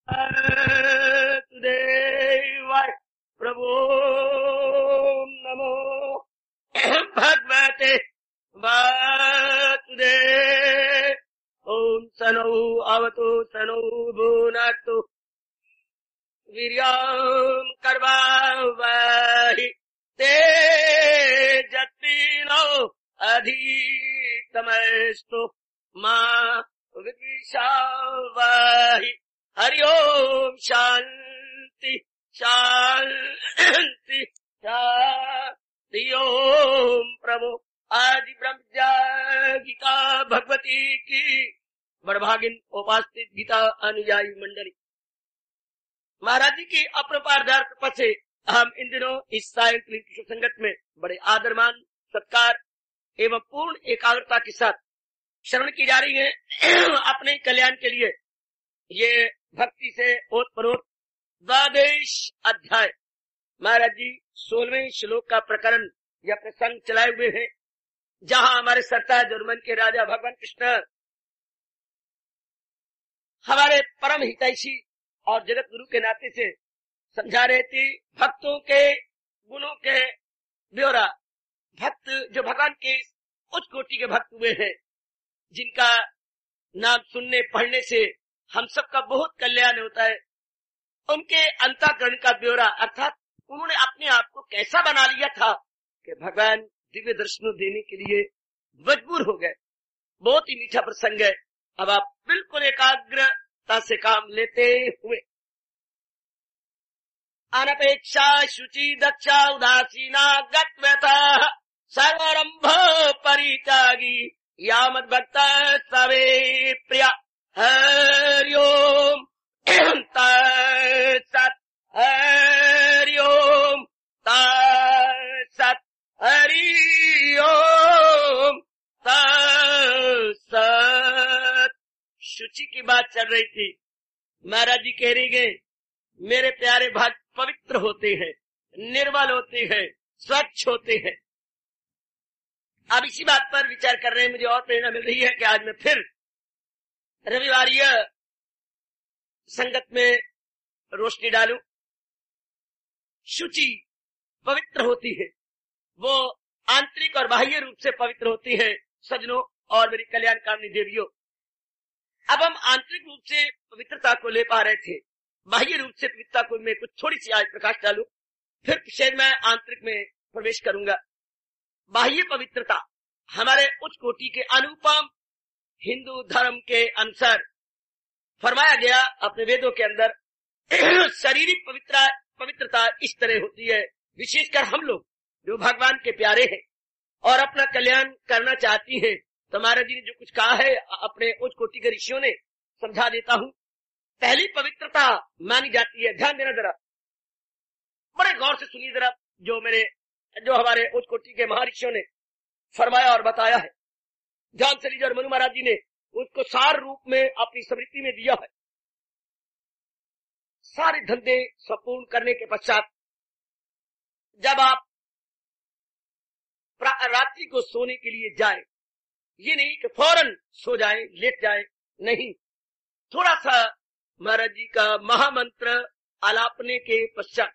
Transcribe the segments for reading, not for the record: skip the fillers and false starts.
वासुदेवाय प्रभो नमो भगवते वासुदेव। ओम सनो अवतु सनो भुनक्तु वीर्यं कर्वावहि तेजस्विनो अधितमस्तु मा विद्विषावहि। हरि ओम शांति शांति शांति। ओम प्रभु आदि ब्रह्मज्ञा गीता भगवती की बड़भागिन उपास्थित गीता अनुयायी मंडली, महाराज जी की अपरपारदार कृपा से हम इन दिनों इस सायंकालीन की संगत में बड़े आदरमान सत्कार एवं पूर्ण एकाग्रता के साथ श्रवण की जा रही है अपने कल्याण के लिए। ये भक्ति से ओतप्रोत 12 अध्याय महाराज जी 16वें श्लोक का प्रकरण या प्रसंग चलाए हुए हैं, जहां हमारे सरताज और मन के राजा भगवान कृष्ण हमारे परम हितैषी और जगत गुरु के नाते से समझा रहे थे भक्तों के गुणों के ब्यौरा। भक्त जो भगवान के उच्च कोटि के भक्त हुए हैं, जिनका नाम सुनने पढ़ने से हम सबका बहुत कल्याण होता है, उनके अंतःकरण का ब्यौरा, अर्थात उन्होंने अपने आप को कैसा बना लिया था कि भगवान दिव्य दर्शनों देने के लिए मजबूर हो गए। बहुत ही मीठा प्रसंग है। अब आप बिल्कुल एकाग्रता से काम लेते हुए अनपेक्षा शुचि दक्षा उदासीना गत्वता सर्वारंभ परित्यागी यामद भक्त सवे प्रिया। हरि ओम तत्सत्। हरि ओम तत्सत्। हरि ओम तत्सत्। शुचि की बात चल रही थी। महाराज जी कह रही गए मेरे प्यारे भक्त पवित्र होते हैं, निर्मल होते हैं, स्वच्छ होते हैं। अब इसी बात पर विचार कर रहे हैं, मुझे और प्रेरणा मिल रही है कि आज मैं फिर रविवारीय संगत में रोशनी डालूं। शुचि पवित्र होती है, वो आंतरिक और बाह्य रूप से पवित्र होती है सज्जनों और मेरी कल्याणकामनी देवियों। अब हम आंतरिक रूप से पवित्रता को ले पा रहे थे, बाह्य रूप से पवित्रता को मैं कुछ थोड़ी सी आज प्रकाश डालूं, फिर शायद मैं आंतरिक में प्रवेश करूंगा। बाह्य पवित्रता हमारे उच्च कोटि के अनुपम हिंदू धर्म के अनुसार फरमाया गया अपने वेदों के अंदर शारीरिक पवित्रता इस तरह होती है। विशेषकर हम लोग जो भगवान के प्यारे हैं और अपना कल्याण करना चाहती हैं, तो महाराज जी ने जो कुछ कहा है अपने उच्च कोटि के ऋषियों ने समझा देता हूं। पहली पवित्रता मानी जाती है, ध्यान देना जरा, बड़े गौर से सुनिए जरा, जो हमारे उच्च कोटि के महर्षियों ने फरमाया और बताया है, ध्यान से लीजिए। और मनु महाराज जी ने उसको सार रूप में अपनी स्मृति में दिया है। सारे धंधे संपूर्ण करने के पश्चात जब आप रात्रि को सोने के लिए जाए, ये नहीं कि फौरन सो जाए, लेट जाए, नहीं, थोड़ा सा महाराज जी का महामंत्र आलापने के पश्चात,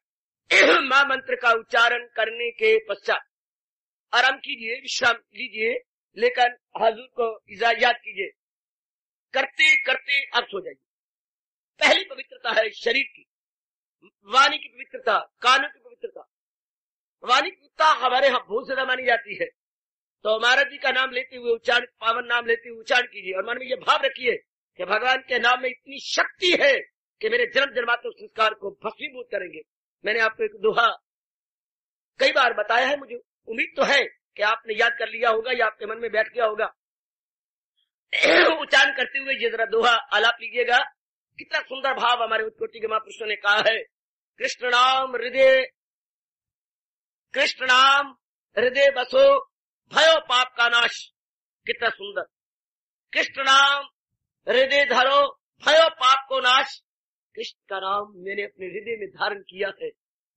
महामंत्र का उच्चारण करने के पश्चात आराम कीजिए, विश्राम लीजिए, लेकिन हाजूर को याद कीजिए, करते करते अब सो जाइए। पहली पवित्रता है शरीर की, वाणी की पवित्रता, कानों की पवित्रता। वाणी की पवित्रता हमारे यहाँ बहुत ज्यादा मानी जाती है, तो महाराज जी का नाम लेते हुए उच्चारण, पावन नाम लेते हुए उच्चारण कीजिए और मन में ये भाव रखिए कि भगवान के नाम में इतनी शक्ति है कि मेरे जन्म जन्मांतर संस्कार को भस्मीभूत करेंगे। मैंने आपको एक दोहा कई बार बताया है, मुझे उम्मीद तो है कि आपने याद कर लिया होगा या आपके मन में बैठ गया होगा। उच्चारण करते हुए ये जरा दोहा आलाप लीजिएगा। कितना सुंदर भाव हमारे उत्कोटि के महापुरुषों ने कहा है। कृष्ण नाम हृदय बसो भयो पाप का नाश। कितना सुंदर। कृष्ण नाम हृदय धरो भयो पाप को नाश। कृष्ण का नाम मैंने अपने हृदय में धारण किया है,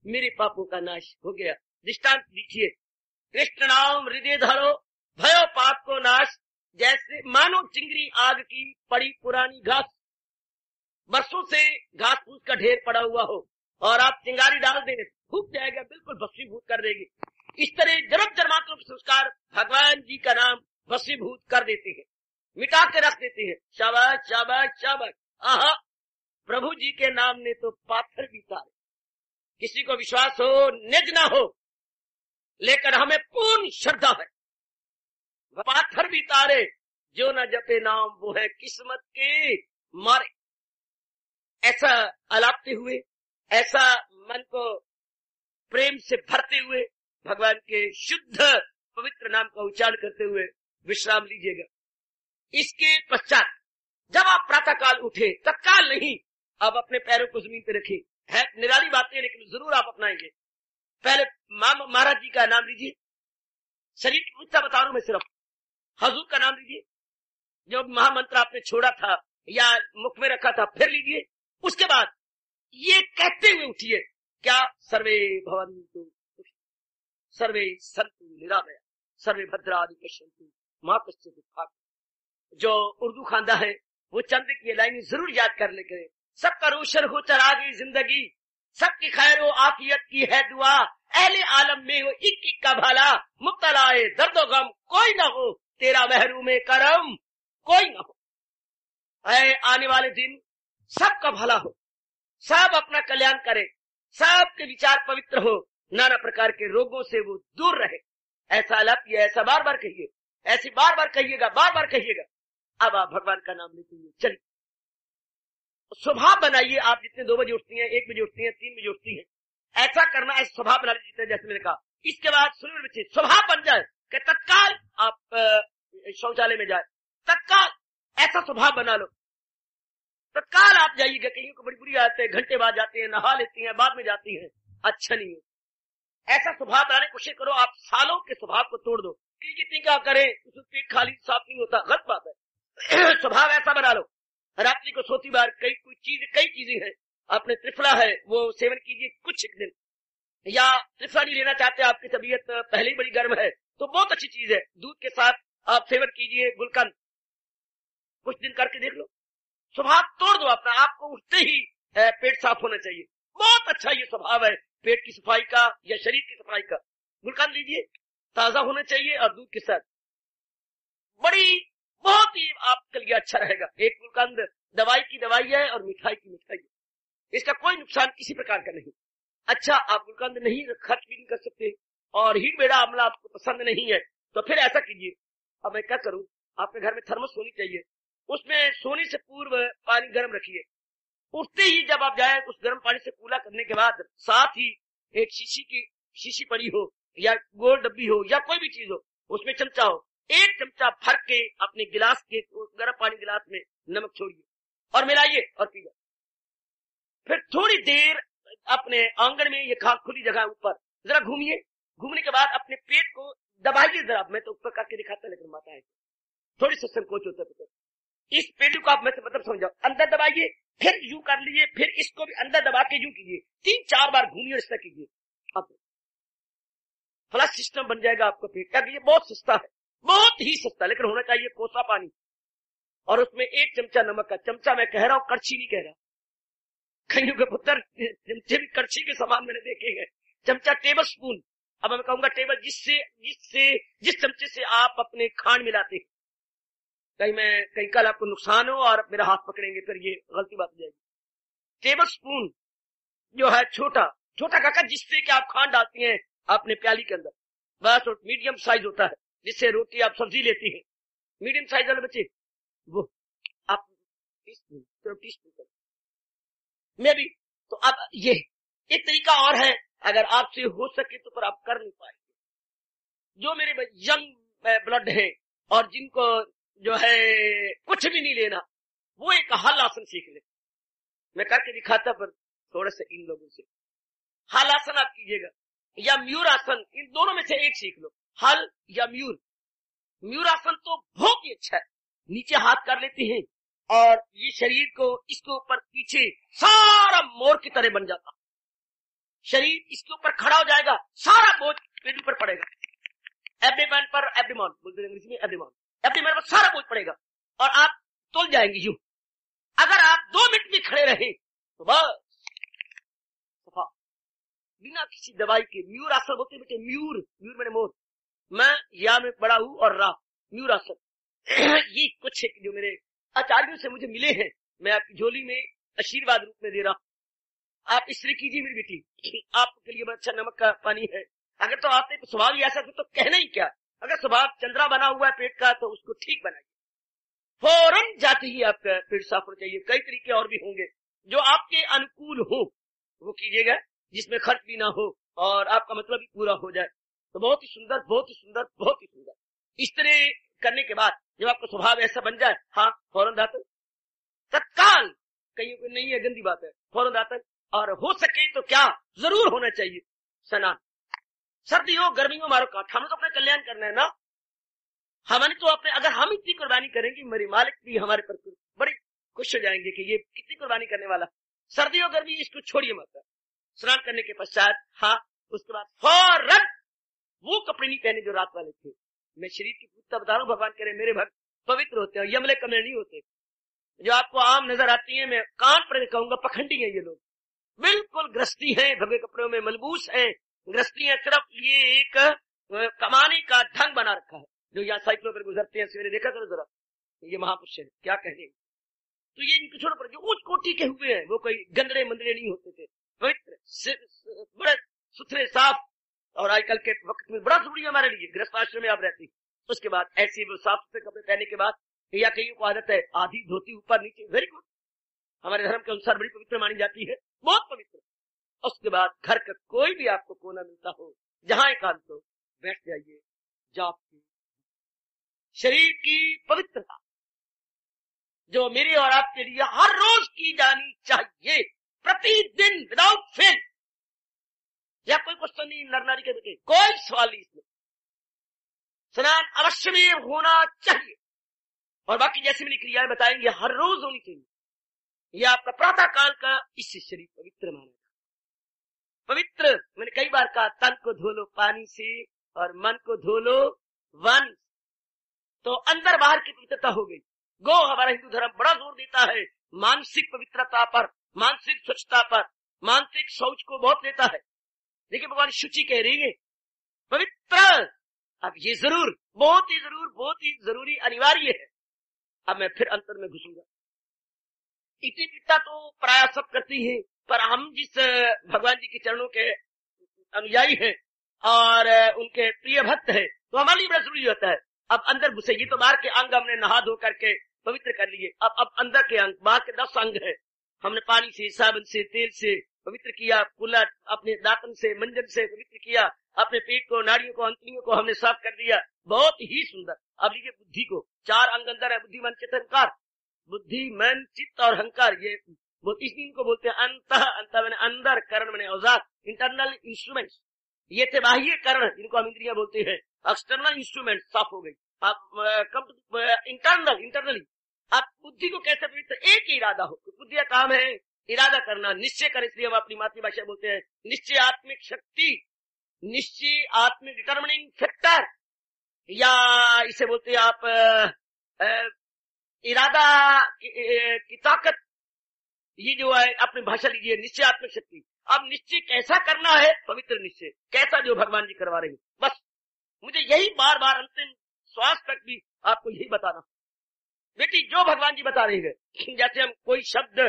मेरे पापों का नाश हो गया। दृष्टांत दीजिए, कृष्ण नाम हृदय धरो भयो पाप को नाश। जैसे मानो चिंगरी आग की पड़ी पुरानी घास, बरसों से घास फूस का ढेर पड़ा हुआ हो और आप चिंगारी डाल दें, फूक जाएगा, बिल्कुल भस्मीभूत कर देगी। इस तरह जन्म जन्मांतरों के संस्कार भगवान जी का नाम भस्मीभूत कर देते हैं, मिटा के रख देते हैं। शाबाश शाबाश शाबाश। आहा, प्रभु जी के नाम ने तो पाथर भी तारे। किसी को विश्वास हो निज ना हो, लेकिन हमें पूर्ण श्रद्धा है, पाथर भी तारे, जो न जपे नाम वो है किस्मत के मारे। ऐसा अलापते हुए, ऐसा मन को प्रेम से भरते हुए भगवान के शुद्ध पवित्र नाम का उच्चारण करते हुए विश्राम लीजिएगा। इसके पश्चात जब आप प्रातः काल उठे, तत्काल नहीं, अब अपने पैरों को जमीन पे रखिए। है निराली बातें, लेकिन जरूर आप अपनाएंगे। पहले महाराज जी का नाम लीजिए, शरीर की ऊंचा बता रहा हूं मैं, सिर्फ हजूर का नाम लीजिए। जो महामंत्र आपने छोड़ा था या मुख में रखा था, फिर लीजिए। उसके बाद ये कहते हुए उठिए, क्या? सर्वे भवन्तु सर्वे सन्तु निरामया सर्वे भद्राणि पश्यन्तु मा कश्चित् दुःखात्। जो उर्दू खांदा है वो चंद की ये लाइन जरूर याद कर ले करें। सबका रोशन हो चरागी जिंदगी, सबकी खैर हो आफियत की है दुआ, अहले आलम में हो एक एक का भला, मुब्तलाए दर्दो गम कोई ना हो, तेरा महरूम करम कोई ना हो। आने वाले दिन सबका भला हो, सब अपना कल्याण करे, सबके विचार पवित्र हो, नाना प्रकार के रोगों से वो दूर रहे। ऐसा लपिए, ऐसा बार बार कहिए, ऐसी बार बार कहिएगा, बार बार कहिएगा। अब आप भगवान का नाम लेते हुए चलिए, स्वभाव बनाइए। आप जितने 2 बजे उठती हैं, 1 बजे उठती हैं, 3 बजे उठती हैं, ऐसा करना, ऐसा स्वभाव बना लीजिए जैसे मैंने कहा। इसके बाद सुनिए बच्चे, स्वभाव बन जाए कि तत्काल आप शौचालय में जाए, तत्काल ऐसा स्वभाव बना लो, तत्काल आप जाइएगा। कहीं को बड़ी बुरी आदत है, घंटे बाद जाते हैं, नहा लेती हैं, बाद में जाती हैं, अच्छा नहीं है। ऐसा स्वभाव बनाने की कोशिश करो। आप सालों के स्वभाव को तोड़ दो कि जितनी क्या करें, पेट खाली साफ नहीं होता, गलत बात है। स्वभाव ऐसा बना लो, रात्रि को सोती बार कई चीजें हैं, अपने त्रिफला है वो सेवन कीजिए कुछ दिन, या त्रिफला नहीं लेना चाहते, आपकी तबीयत पहले ही बड़ी गर्म है तो बहुत अच्छी चीज है, दूध के साथ आप सेवन कीजिए गुलकंद, कुछ दिन करके देख लो, स्वभाव तोड़ दो अपना। आपको उठते ही पेट साफ होना चाहिए, बहुत अच्छा ये स्वभाव है पेट की सफाई का या शरीर की सफाई का। गुलकंद लीजिए, ताजा होना चाहिए और दूध के साथ, बहुत ही आपके लिए अच्छा रहेगा। एक गुलकंद दवाई की दवाई है और मिठाई की मिठाई है, इसका कोई नुकसान किसी प्रकार का नहीं। अच्छा, आप गुलकंद नहीं खर्च भी नहीं कर सकते और हीट बेड़ा आमला आपको पसंद नहीं है, तो फिर ऐसा कीजिए। अब मैं क्या करूं, आपके घर में थर्मस होनी चाहिए, उसमें सोने से पूर्व पानी गर्म रखिए। उठते ही जब आप जाए उस गर्म पानी से कूला करने के बाद साथ ही एक शीशी पड़ी हो या गोल डब्बी हो या कोई भी चीज हो, उसमें चमचा हो, 1 चमचा भर के अपने गिलास के गर्म पानी गिलास में नमक छोड़िए और मिलाइए और पीजिए। फिर थोड़ी देर अपने आंगन में, ये खुली जगह ऊपर जरा घूमिए, घूमने के बाद अपने पेट को दबाइए जरा। मैं तो ऊपर करके दिखाता, लेकिन माता है थोड़ी सा संकोच होता है। इस पेट को आप मैं से मतलब समझाओ, अंदर दबाइए, फिर यूं कर लीजिए, फिर इसको भी अंदर दबा के यूं कीजिए, 3-4 बार घूमिए और इस तरह कीजिए। अब फ्लश सिस्टम बन जाएगा आपका पेट का। ये बहुत सस्ता है, बहुत ही सस्ता, लेकिन होना चाहिए कोसा पानी और उसमें 1 चमचा नमक का। चमचा मैं कह रहा हूं, कड़छी नहीं कह रहा। कईयों के पुत्र चमचे भी कड़छी के समान मैंने देखे हैं। चमचा टेबल स्पून, अब मैं कहूंगा टेबल, जिस चमचे से आप अपने खांड मिलाते हैं। कहीं कल आपको नुकसान हो और मेरा हाथ पकड़ेंगे फिर ये गलती बात हो जाएगी। टेबल स्पून जो है छोटा काका, जिससे कि आप खांड डालती हैं अपने प्याली के अंदर, बस मीडियम साइज होता है, जिससे रोटी आप सब्जी लेती हैं, मीडियम साइज वाले बच्चे, वो आप टीस्पून में भी। तो अब ये एक तरीका और है, अगर आपसे हो सके तो पर आप कर नहीं पाएंगे। जो मेरे यंग ब्लड है और जिनको जो है कुछ भी नहीं लेना, वो एक हल आसन सीख ले। मैं करके दिखाता पर थोड़ा सा इन लोगों से हल आसन आप कीजिएगा या मयूर आसन, इन दोनों में से एक सीख लो, हल या मयूर। मयूर आसन तो बहुत ही अच्छा है, नीचे हाथ कर लेते हैं और ये शरीर को इसके ऊपर पीछे सारा मोर की तरह बन जाता, शरीर इसके ऊपर खड़ा हो जाएगा, सारा बोझ पेट ऊपर पड़ेगा, एब्डोमेन पर, एब्डोमेन बोलते हैं अंग्रेजी में, एब्डोमेन पर सारा बोझ पड़ेगा और आप तुल जाएंगे यूं। अगर आप 2 मिनट भी खड़े बस सफा, बिना किसी दवाई के। म्यूर आसन बोलते बेटे, म्यूर, म्यूर मैंने मोर, मैं या में बड़ा हूं और रा, म्यूर आसन। ये कुछ है जो मेरे आचार्यों से मुझे मिले हैं, मैं आपकी झोली में आशीर्वाद रूप में दे रहा हूं। आप इसलिए कीजिए मेरी बेटी, आपके लिए बड़ा अच्छा नमक का पानी है। अगर तो आपने स्वभाव ही ऐसा तो कहना ही क्या, अगर स्वभाव चंद्रा बना हुआ है पेट का तो उसको ठीक बनाइए, फौरन जाते ही आपका पेट साफ होना चाहिए। कई तरीके और भी होंगे जो आपके अनुकूल हो, वो कीजिएगा, जिसमें खर्च भी ना हो और आपका मतलब भी पूरा हो जाए। तो बहुत ही सुंदर, बहुत ही सुंदर, बहुत ही सुंदर। इस तरह करने के बाद जब आपका स्वभाव ऐसा बन जाए, हाँ फौरन दातन तत्काल, कहीं को नहीं है गंदी बात है, फौरन दातन। और हो सके तो क्या जरूर होना चाहिए, स्नान। सर्दी हो गर्मी हो मारो काट, हमें तो अपना कल्याण करना है ना। हमने तो अपने, अगर हम इतनी कुर्बानी करेंगे, मेरी मालिक भी हमारे पर बड़ी खुश हो जाएंगे कि ये कितनी कुर्बानी करने वाला। सर्दी हो गर्मी इसको छोड़िए मत। स्नान करने के पश्चात, हाँ उसके बाद फौरन वो कपड़े नहीं पहने जो रात वाले थे। मैं शरीर की पूर्णता बता रहा हूं, भगवान करे मेरे भक्त पवित्र होते हैं, यमले कमले नहीं होते जो आपको आम नजर आती है। मैं कान पर कहूंगा पखंडी है ये लोग, बिल्कुल गृहस्थी है, भगवे कपड़ों में मलबूस है, गृहस्थी है। सिर्फ ये एक कमाने का ढंग बना रखा है। जो यहाँ साइकिलों पर गुजरते हैं, सवेरे देखा करो जरा, ये महापुरुष है, क्या कहने। तो ये इनके छोड़ पर जो उच्च कोटि के हुए हैं, वो कोई गंदड़े मंदड़े नहीं होते थे, पवित्र बड़े सुथरे साफ। और आजकल के वक्त में बड़ा जरूरी है हमारे लिए, गृहस्थ आश्रम में आप रहती, उसके बाद ऐसे वो साफ सुथरे कपड़े पहनने के बाद, या कईयों को आदत है आधी धोती ऊपर नीचे, वेरी गुड, हमारे धर्म के अनुसार बड़ी पवित्र मानी जाती है, बहुत पवित्र। उसके बाद घर का कोई भी आपको कोना मिलता हो, जहां एकांत हो, बैठ जाइए। जाप की शरीर की पवित्रता जो मेरे और आपके लिए हर रोज की जानी चाहिए, प्रतिदिन, विदाउट फेल। या कोई क्वेश्चन नहीं नर नारी के बेटे, कोई सवाल नहीं इसमें। स्नान अवश्य में होना चाहिए और बाकी जैसे मैंने क्रियाएं बताएंगे हर रोज होनी चाहिए। यह आपका प्रातः काल का, इससे शरीर पवित्र माना जाता। पवित्र मैंने कई बार कहा, तन को धो लो पानी से और मन को धो लो वन, तो अंदर बाहर की पवित्रता हो गई। गो हमारा हिंदू धर्म बड़ा जोर देता है मानसिक पवित्रता पर, मानसिक स्वच्छता पर, मानसिक शौच को बहुत देता है। देखिए भगवान शुचि कह रही है पवित्र। अब ये जरूर बहुत ही जरूरी अनिवार्य है। अब मैं फिर अंतर में घुसूंगा। इतनी पिता तो प्राय सब करती है, पर हम जिस भगवान जी के चरणों के अनुयायी हैं और उनके प्रिय भक्त हैं, तो हमारे लिए बड़ा जरूरी होता है। अब अंदर घुसे, ये तो बाहर के अंग हमने नहा धो करके पवित्र कर लिए, अब अंदर के अंग, बाहर के 10 अंग है, हमने पानी से, साबुन से, तेल से पवित्र किया, कुल्ला अपने दातन से, मंजन से पवित्र किया, अपने पेट को, नाड़ियों को, अंतड़ियों को हमने साफ कर दिया, बहुत ही सुंदर। अब लीजिए बुद्धि को, 4 अंग अंदर है, बुद्धि मन चित्त अहंकार, बुद्धि मन चित्त और अहंकार, ये इनको बोलते हैं अंत मैंने अंदर, करण मैंने औजार, इंटरनल इंस्ट्रूमेंट्स। ये थे बाह्य करण, जिनको हम इंद्रियां बोलते हैं। एक्सटर्नल इंस्ट्रूमेंट साफ हो गई। आप कम इंटरनली आप बुद्धि को कैसे पवित्र, एक ही इरादा हो, बुद्धि का काम है इरादा करना, निश्चय कर, इसलिए हम अपनी मातृभाषा बोलते हैं निश्चय आत्मिक शक्ति, निश्चय आत्मिक डिटर्मिनिंग फैक्टर, या इसे बोलते हैं आप इरादा की ताकत। ये जो है अपनी भाषा लीजिए, निश्चय आत्मिक शक्ति। अब निश्चय कैसा करना है, पवित्र निश्चय कैसा, जो भगवान जी करवा रहे हैं। बस मुझे यही बार बार अंतिम श्वास तक भी आपको यही बताना बेटी, जो भगवान जी बता रहे हैं। जैसे हम कोई शब्द,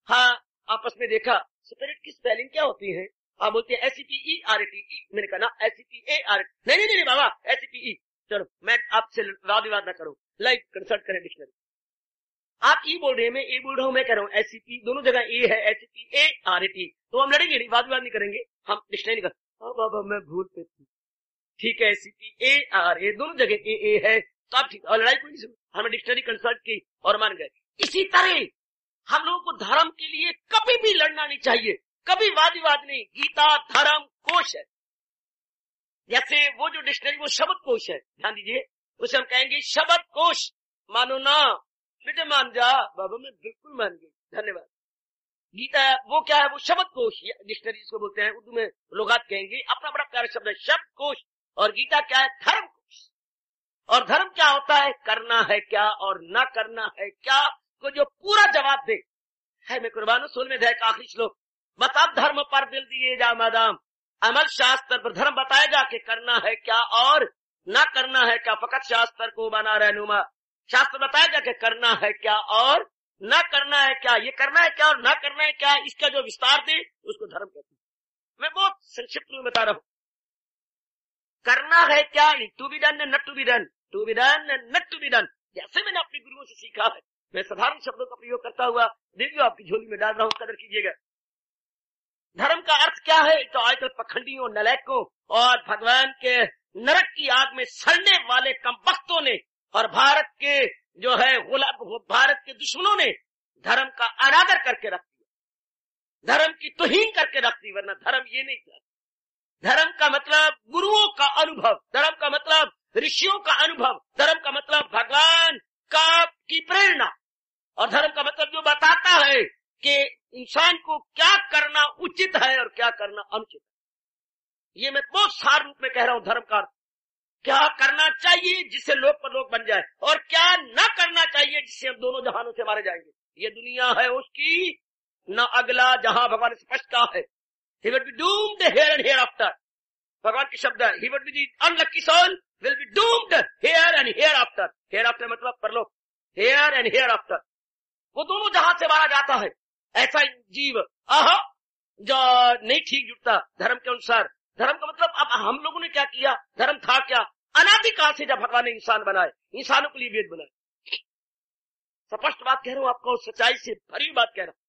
हाँ आपस में देखा, स्पिरिट की स्पेलिंग क्या होती है, आप बोलते हैं SEPERAT, मैंने कहा ना SEPARAT, नहीं बाबा SEPE। चलो मैं आपसे वाद विवाद ना करूं, लाइक कंसल्ट करें डिक्शनरी। आप ई बोल रहे हैं, मैं ए बोल रहा हूं, मैं कह रहा हूं SEP, दोनों जगह ए है, SEPARAT, तो हम लड़ेंगे नहीं, वाद विवाद नहीं करेंगे, हम डिक्शनरी कर। हाँ बाबा मैं भूल पे थी, ठीक है SEPARA, दोनों जगह ए है, तो आप ठीक, और लड़ाई कोई नहीं, हमने डिक्शनरी कंसल्ट की और मान गए। इसी तरह हम लोगों को धर्म के लिए कभी भी लड़ना नहीं चाहिए, कभी वाद विवाद नहीं। गीता धर्म कोश है, जैसे वो जो डिक्शनरी वो शब्द कोश है, ध्यान दीजिए, उसे हम कहेंगे शब्द कोश। मानो ना बेटे, मान जा बाबा, मैं बिल्कुल मान गई, धन्यवाद। गीता वो क्या है, वो शब्द कोश, डिक्शनरी जिसको बोलते हैं, उर्दू में लोगात कहेंगे, अपना बड़ा प्यारा शब्द है शब्द कोश। और गीता क्या है, धर्म कोश। और धर्म क्या होता है, करना है क्या और ना करना है क्या को जो पूरा जवाब दे। है मैं कुर्बान सोल में का आखिरी श्लोक। बता धर्म पर दिल दिए जा मादाम, अमल शास्त्र पर धर्म बताया जा कि करना है क्या और ना करना है क्या, फकत शास्त्र को बना रहनुमा। शास्त्र बताया जा कि करना है क्या और ना करना है क्या, ये करना है क्या और ना करना है क्या, इसका जो विस्तार दे उसको धर्म कहते हैं। मैं बहुत संक्षिप्त में बता रहा हूं। करना है क्या, to be done not to be done, to be done not to be done, जैसे मैंने अपने गुरुओं से सीखा है। मैं साधारण शब्दों का प्रयोग करता हुआ देखिए आपकी झोली में डाल रहा हूं, कदर कीजिएगा। धर्म का अर्थ क्या है, तो आजकल पखंडियों, नलायकों और भगवान के नरक की आग में सड़ने वाले कमबख्तों ने और भारत के जो है भारत के दुश्मनों ने धर्म का अनादर करके रख दिया, धर्म की तौहीन करके रख दी। वरना धर्म ये नहीं था। धर्म का मतलब गुरुओं का अनुभव, धर्म का मतलब ऋषियों का अनुभव, धर्म का मतलब भगवान की प्रेरणा, और धर्म का मतलब जो बताता है कि इंसान को क्या करना उचित है और क्या करना अनुचित है। ये मैं बहुत सार रूप में कह रहा हूं। धर्म का क्या करना चाहिए जिससे लोग पर लोग बन जाए, और क्या न करना चाहिए जिससे हम दोनों जहानों से मारे जाएंगे। ये दुनिया है उसकी, न अगला जहां। भगवान ने स्पष्ट कहा है, he will be doomed here and hereafter। भगवान के शब्द है, he will be the unlucky soul will be doomed here and hereafter। hereafter मतलब परलोक, here and hereafter, वो दोनों जहां से मारा जाता है। ऐसा जीव जो नहीं ठीक जुटता धर्म के अनुसार। धर्म का मतलब अब हम लोगों ने क्या किया, धर्म था क्या, अनादिकाल से जब भगवान ने इंसान बनाए, इंसानों के लिए वेद बनाए। स्पष्ट बात कह रहा हूं आपको, सच्चाई से भरी बात कह रहा हूं।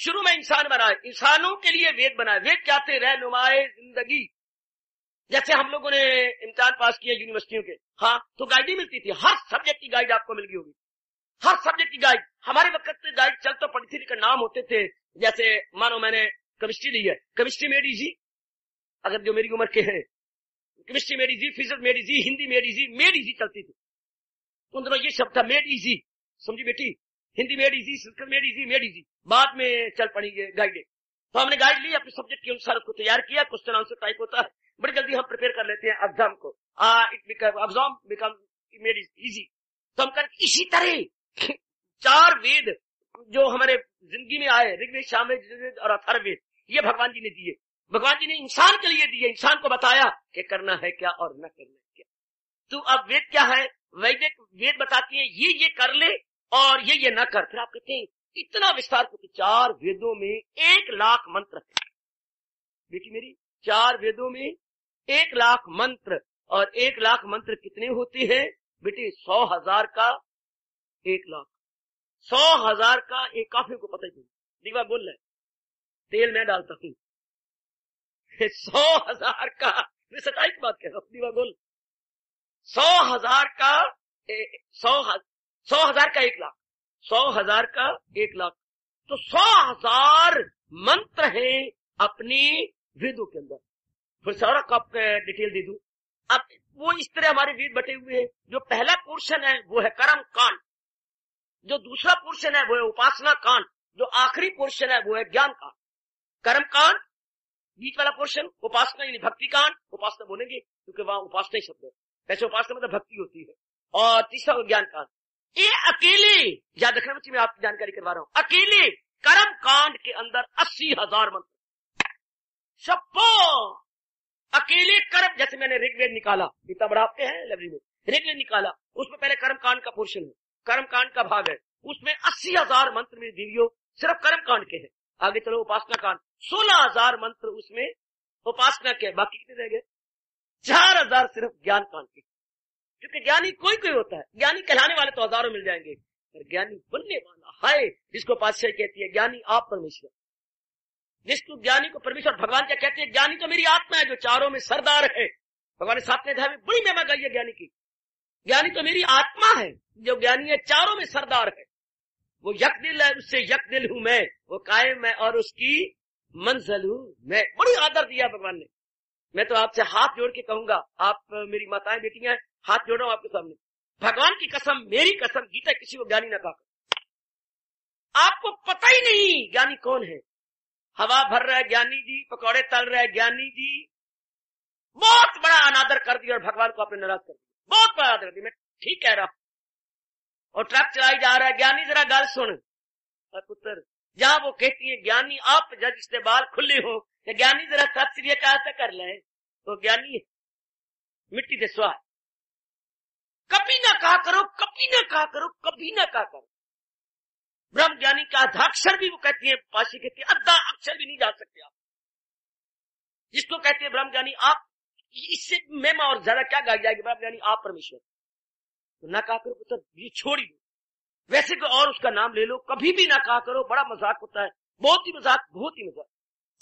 शुरू में इंसान बनाए, इंसानों के लिए वेद बनाए। वेद क्या थे, रहनुमाए जिंदगी। जैसे हम लोगों ने इम्तिहान पास किया यूनिवर्सिटियों के, हाँ, तो गाइड मिलती थी, हर सब्जेक्ट की गाइड आपको मिल गई होगी, हर सब्जेक्ट की गाइड। हमारे वक्त में गाइड चल तो पड़ी थी, लेकिन नाम होते थे। जैसे मानो मैंने केमिस्ट्री ली है, केमिस्ट्री मेड इजी, अगर जो मेरी उम्र के हैं, chemistry made easy, physics made easy, Hindi made easy चलती थी। उन दोनों ये शब्द था, मेड इजी, समझी बेटी, Hindi made easy, Sanskrit made easy. बाद में चल पड़ी गाइडें, तो हमने गाइड ली, अपने सब्जेक्ट के अनुसार उसको तैयार किया। क्वेश्चन आंसर टाइप होता है, बड़ी जल्दी हम प्रिपेयर कर लेते हैं एग्जाम को। Exam become made easy. तो हम कर इसी तरह 4 वेद जो हमारे जिंदगी में आए, ऋग्वेद, सामवेद और अथर्ववेद, ये भगवान जी ने दिए। भगवान जी ने इंसान के लिए दिए, इंसान को बताया कि करना है क्या और न करना है क्या। तो अब वेद क्या है, वैदिक वेद बताती है ये कर ले और ये न कर। फिर आप कहते हैं इतना विस्तार को, 4 वेदों में 1 लाख मंत्र है बेटी मेरी, 4 वेदों में 1 लाख मंत्र। और 1 लाख मंत्र कितने होते हैं बेटी, 100,000 का 1 लाख, 100,000 का एक। काफी को पता ही नहीं, दीवा बोल रहे तेल मैं डालता हूं। 100,000 का, मैं सच्चाई की बात कह रहा हूं, दीवा बोल। 100,000 का 100,000 का 1 लाख, 100,000 का 1 लाख, तो 100,000 मंत्र हैं अपने वेदों के अंदर। फिर सारा कप डिटेल दे दूं। अब वो इस तरह हमारे वेद बटे हुए हैं। जो पहला पोर्शन है वो है कर्म कांड, जो दूसरा पोर्शन है वो है उपासना कांड, जो आखिरी पोर्शन है वो है ज्ञान कांड। कर्म कांड बीच वाला पोर्शन, उपासना यानी भक्ति कांड, उपासना बोलेंगे क्योंकि वहां उपासना ही शब्द है, वैसे उपासना मतलब भक्ति होती है। और तीसरा ज्ञान कांड। ये अकेले याद रखना बच्ची, मैं आपकी जानकारी करवा रहा हूं, अकेले कर्म कांड के अंदर 80,000 मंत्र। सबको अकेले कर्म, जैसे मैंने ऋग्वेद निकाला, इतना बड़ा आपके हैं लाइब्रेरी में, ऋग्वेद निकाला, उसमें पहले कर्म कांड का पोर्शन है, कर्म कांड का भाग है, उसमें 80,000 मंत्र मेरे देवियों सिर्फ कर्म कांड के हैं। आगे चलो उपासना कांड, 16,000 मंत्र उसमें उपासना के, बाकी कितने रह गए, 4,000 सिर्फ ज्ञान कांड के। क्योंकि ज्ञानी कोई कोई होता है, ज्ञानी कहलाने वाले तो हजारों मिल जाएंगे, पर ज्ञानी बनने वाला है जिसको पातशाही कहती है ज्ञानी आप परमेश्वर। जिसको ज्ञानी को परमेश्वर, भगवान क्या कहते हैं, ज्ञानी तो मेरी आत्मा है जो चारों में सरदार है। भगवान ने 7वें अध्याय में बड़ी महिमा गाई है ज्ञानी की। ज्ञानी तो मेरी आत्मा है जो ज्ञानी है, चारों में सरदार है। वो यक दिल है, उससे यक दिल हूं मैं, वो कायम है और उसकी मंजिल हूं मैं। बड़ी आदर दिया भगवान ने। मैं तो आपसे हाथ जोड़ के कहूंगा, आप मेरी माताएं बेटियां, हाथ जोड़ रहा हूं आपके सामने, भगवान की कसम, मेरी कसम, गीता किसी को ज्ञानी ना कहा। आपको पता ही नहीं ज्ञानी कौन है। हवा भर रहा है ज्ञानी जी, पकौड़े तल रहा है ज्ञानी जी, बहुत बड़ा अनादर कर दिया और भगवान को आपने नाराज कर दिया, बहुत बड़ा आदर दिया। मैं ठीक कह रहा हूं। और ट्रक चलाई जा रहा है, ज्ञानी जरा गल सुन पुत्र, जहां वो कहती है ज्ञानी आप जज जिससे बाल खुले हो, या ज्ञानी जरा सत श्री अकाल तक कर ले, तो ज्ञानी है मिट्टी से स्वाद। कभी ना कहा करो, कभी ना कहा करो, कभी ना कहा करो। ब्रह्म ज्ञानी का आधाक्षर भी वो कहती है, पाशी कहती है अद्धा अक्षर भी नहीं जा सकते आप। जिसको कहते हैं ब्रह्म ज्ञानी आप, इससे महिमा और ज्यादा क्या गाई जाएगी, ब्रह्म ज्ञानी आप परमेश्वर। तो ना कहा करो पुत्र, ये छोड़ ही दो। वैसे तो और उसका नाम ले लो, कभी भी ना कहा करो, बड़ा मजाक होता है, बहुत ही मजाक, बहुत ही मजाक।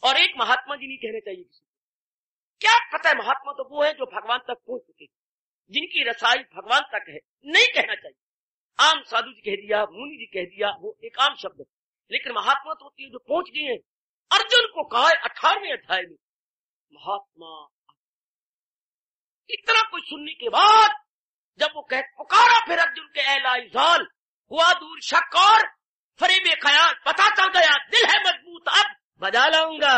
और एक महात्मा जी नहीं कहने चाहिए किसी को। क्या पता है, महात्मा तो वो है जो भगवान तक पहुंच चुके, जिनकी रसाई भगवान तक है, नहीं कहना चाहिए। आम साधु जी कह दिया, मुनि जी कह दिया, वो एक आम शब्द है, लेकिन महात्मा तो होती है जो पहुंच गए हैं। अर्जुन को कहा है 18वें अध्याय में महात्मा। इतना कुछ सुनने के बाद जब वो कह पुकारा फिर अर्जुन के एलाइजाल हुआ दूर शक और फरेब ख्याल, पता चल गया दिल है मजबूत, अब बजा लाऊंगा।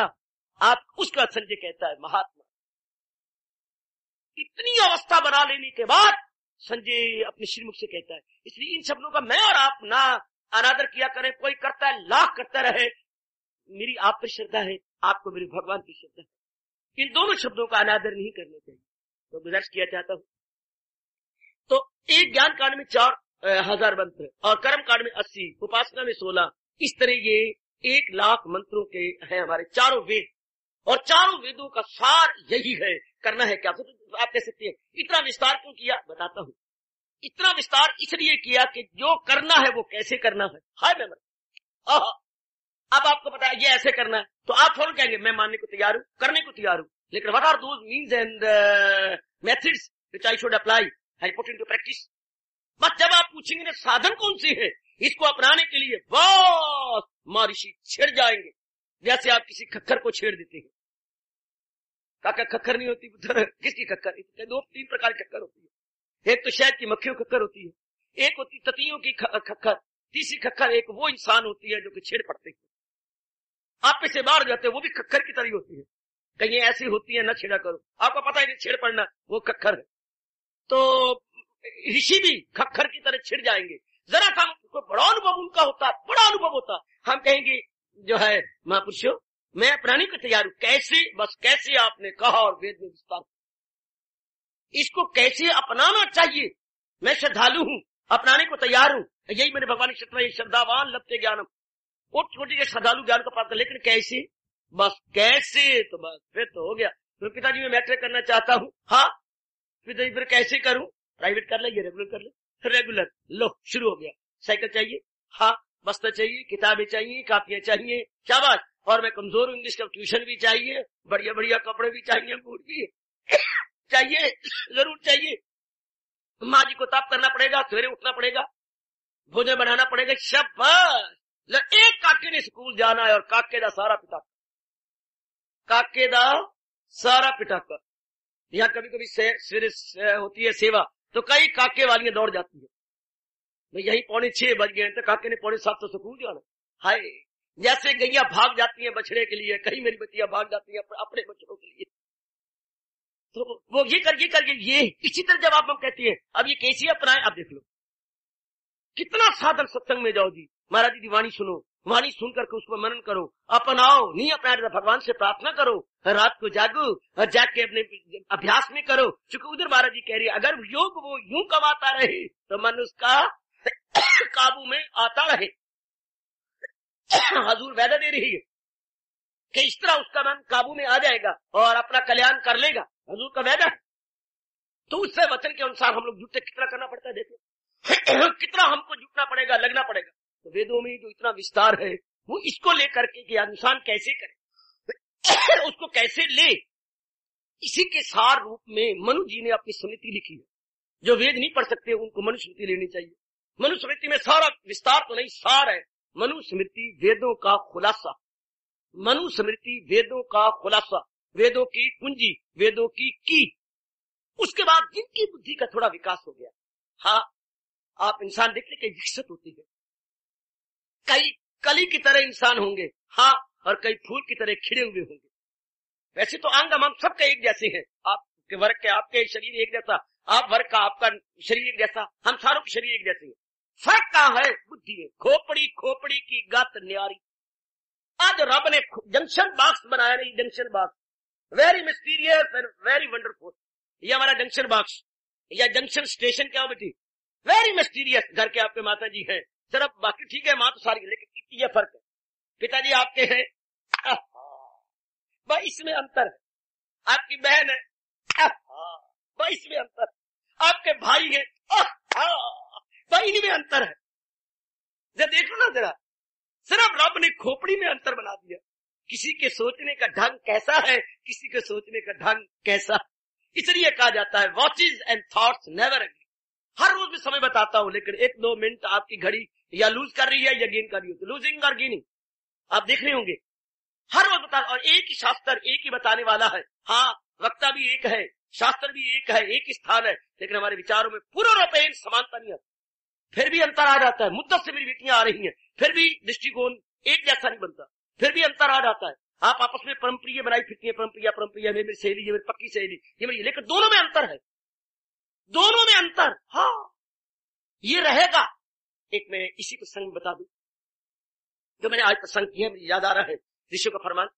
आप उसका संजय कहता है महात्मा। इतनी अवस्था बना लेने के बाद संजय अपने श्रीमुख से कहता है, इसलिए इन शब्दों का मैं और आप ना अनादर किया करें। कोई करता है लाख करता रहे, मेरी आप पर श्रद्धा है, आपको मेरे भगवान की श्रद्धा है। इन दोनों शब्दों का अनादर नहीं करना चाहिए। तो गुजारिश किया चाहता हूं, तो एक ज्ञान कांड में 4000 मंत्र और कर्म कांड में 80, उपासना में 16, इस तरह ये 1,00,000 मंत्रों के हैं हमारे चारों वेद। और चारों वेदों का सार यही है, करना है क्या। तो आप कह सकते हैं इतना विस्तार क्यों किया, बताता हूं। इतना विस्तार इसलिए किया कि जो करना है वो कैसे करना है। हाय मेमोरी, अब आपको पता है ये ऐसे करना है, तो आप फौरन कहेंगे मैं मानने को तैयार हूं, करने को तैयार हूं, लेकिन what are those means and methods which I should apply and put into practice. बस जब आप पूछेंगे ना साधन कौन सी है इसको अपनाने के लिए, बस महर्षि छिड़ जाएंगे, जैसे आप किसी खक्कर को छेड़ देते हैं। काका खक्कर नहीं होती पुत्र, किसकी खक्कर, 2-3 प्रकार की खक्कर होती है। एक तो शहद की मक्खियों की खक्कर होती है, एक होती ततियों की खक्कर, तीसरी खक्कर एक वो इंसान होती है जो कि छेड़ पड़ते हैं, आप पे से बाहर जाते हैं, वो भी खक्कर की तरह होती है। कहीं ऐसी होती है ना छेड़ा करो, आपको पता है नहीं छेड़ पड़ना, वो खक्कर है। तो ऋषि भी खक्कर की तरह छिड़ जाएंगे। जरा सा बड़ा अनुभव उनका होता, बड़ा अनुभव होता, हम कहेंगे जो है महापुरुषों मैं अपनाने को तैयार हूं। कैसे, बस कैसे आपने कहा और वेद में विस्तार, इसको कैसे अपनाना चाहिए। मैं श्रद्धालु हूं, अपनाने को तैयार हूं, यही मेरे भगवान की शर्त है, श्रद्धावान लभते ज्ञानम, वो छोटी के श्रद्धालु ज्ञान को प्राप्त, लेकिन कैसे, बस कैसे, तो बस फिर तो हो गया। तो पिताजी मैं मैट्रिक करना चाहता हूं, हाँ फिर कैसे करूं, प्राइवेट कर ले, ये रेगुलर कर ले, रेगुलर लो शुरू हो गया। साइकिल चाहिए, हाँ बस्ता चाहिए, किताबें चाहिए, कापियां चाहिए, शाबाश। और मैं कमजोर हूं, इंग्लिश का ट्यूशन भी चाहिए, बढ़िया बढ़िया कपड़े भी चाहिए, बूट भी चाहिए, जरूर चाहिए। माँ जी को ताप करना पड़ेगा, सवेरे उठना पड़ेगा, भोजन बनाना पड़ेगा, शाबाश। एक काके ने स्कूल जाना है और काके दा सारा पिता, काके दा सारा पिता कर। यहाँ कभी कभी सवेरे होती है सेवा, तो कई काके वालियां दौड़ जाती है, यही 6:45 बज गए तो काके ने 6:45 तो स्कूल जाना। हाय, जैसे गैया भाग जाती है बछड़े के लिए, कहीं मेरी बच्चियां भाग जाती है अपने बछड़ों के लिए। तो वो ये करके ये इसी तरह जब आप हम कहती है अब ये कैसे अपनाए, आप देख लो कितना साधन। सत्संग में जाओ जी, महाराज जी की वाणी सुनो, वाणी सुन करके उस पर मनन करो, अपनाओ, नहीं अपना भगवान से प्रार्थना करो, रात को जागो और जाग के अपने अभ्यास में करो। चूंकि उधर महाराज जी कह रही है अगर योग वो यूं कमाता रहे तो मन उसका काबू में आता रहे। हजूर वैदा दे रही है कि इस तरह उसका मन काबू में आ जाएगा और अपना कल्याण कर लेगा, हजूर का वैदा है। तो उससे वचन के अनुसार हम लोग जुटते कितना करना पड़ता है, देखो कितना हमको जुटना पड़ेगा, लगना पड़ेगा। तो वेदों में जो इतना विस्तार है वो इसको लेकर के कि इंसान कैसे करे, उसको कैसे ले, इसी के सार रूप में मनु जी ने अपनी स्मृति लिखी है। जो वेद नहीं पढ़ सकते उनको मनुस्मृति लेनी चाहिए। मनुस्मृति में सारा विस्तार तो नहीं, सार है। मनुस्मृति वेदों का खुलासा, मनुस्मृति वेदों का खुलासा, वेदों की कुंजी, वेदों की। उसके बाद जिनकी बुद्धि का थोड़ा विकास हो गया, हाँ आप इंसान देखते कि विकसित होती है, कई कली की तरह इंसान होंगे, हाँ, और कई फूल की तरह खिले हुए होंगे। वैसे तो अंग हम सबका एक जैसे हैं, आपके वर्ग के आपके शरीर एक जैसा, आप वर्ग का आपका शरीर एक जैसा, हम सारों के शरीर एक जैसे हैं। फर्क कहाँ है, बुद्धि है। खोपड़ी खोपड़ी की गात न्यारी, आज रब ने जंक्शन बॉक्स बनाया, नहीं junction box, very mysterious and very wonderful. ये हमारा जंक्शन बॉक्स या जंक्शन स्टेशन क्या हो बेटी, वेरी मिस्टीरियस। घर के आपके माता जी हैं, सिर्फ बाकी ठीक है माँ तो सारी, लेकिन इतनी ये फर्क है। पिताजी आपके हैं, भाई इसमें अंतर है। आपकी बहन है, भाई इसमें अंतर। आपके भाई है, भाई इनमें अंतर है। जब देखो ना जरा, सिर्फ रब ने खोपड़ी में अंतर बना दिया। किसी के सोचने का ढंग कैसा है, किसी के सोचने का ढंग कैसा। इसलिए कहा जाता है watches and thoughts never agree. हर रोज भी समय बताता हूं, लेकिन 1-2 मिनट आपकी घड़ी या लूज कर रही है या गेन कर रही है, तो लूजिंग और गेनिंग आप देख रहे होंगे। हर रोज बता, और एक ही शास्त्र एक ही बताने वाला है। हाँ, वक्ता भी एक है, शास्त्र भी एक है, एक ही स्थान है, लेकिन हमारे विचारों में पूर्णरूपेण समानता नहीं है। फिर भी अंतर आ जाता है। मुद्दत से मेरी बेटियां आ रही हैं, फिर भी दृष्टिकोण एक जैसा नहीं बनता, फिर भी अंतर आ जाता है। आप आपस में परमप्रिय बनाई फिरती है, परमप्रिय मेरी सहेली, ये मेरी पक्की सहेली, ये मेरी, लेकिन दोनों में अंतर है, दोनों में अंतर। हाँ, ये रहेगा। एक मैं इसी प्रसंग में बता दूं, जो मैंने आज प्रसंग किया, मुझे याद आ रहा है ऋषियों का फरमान।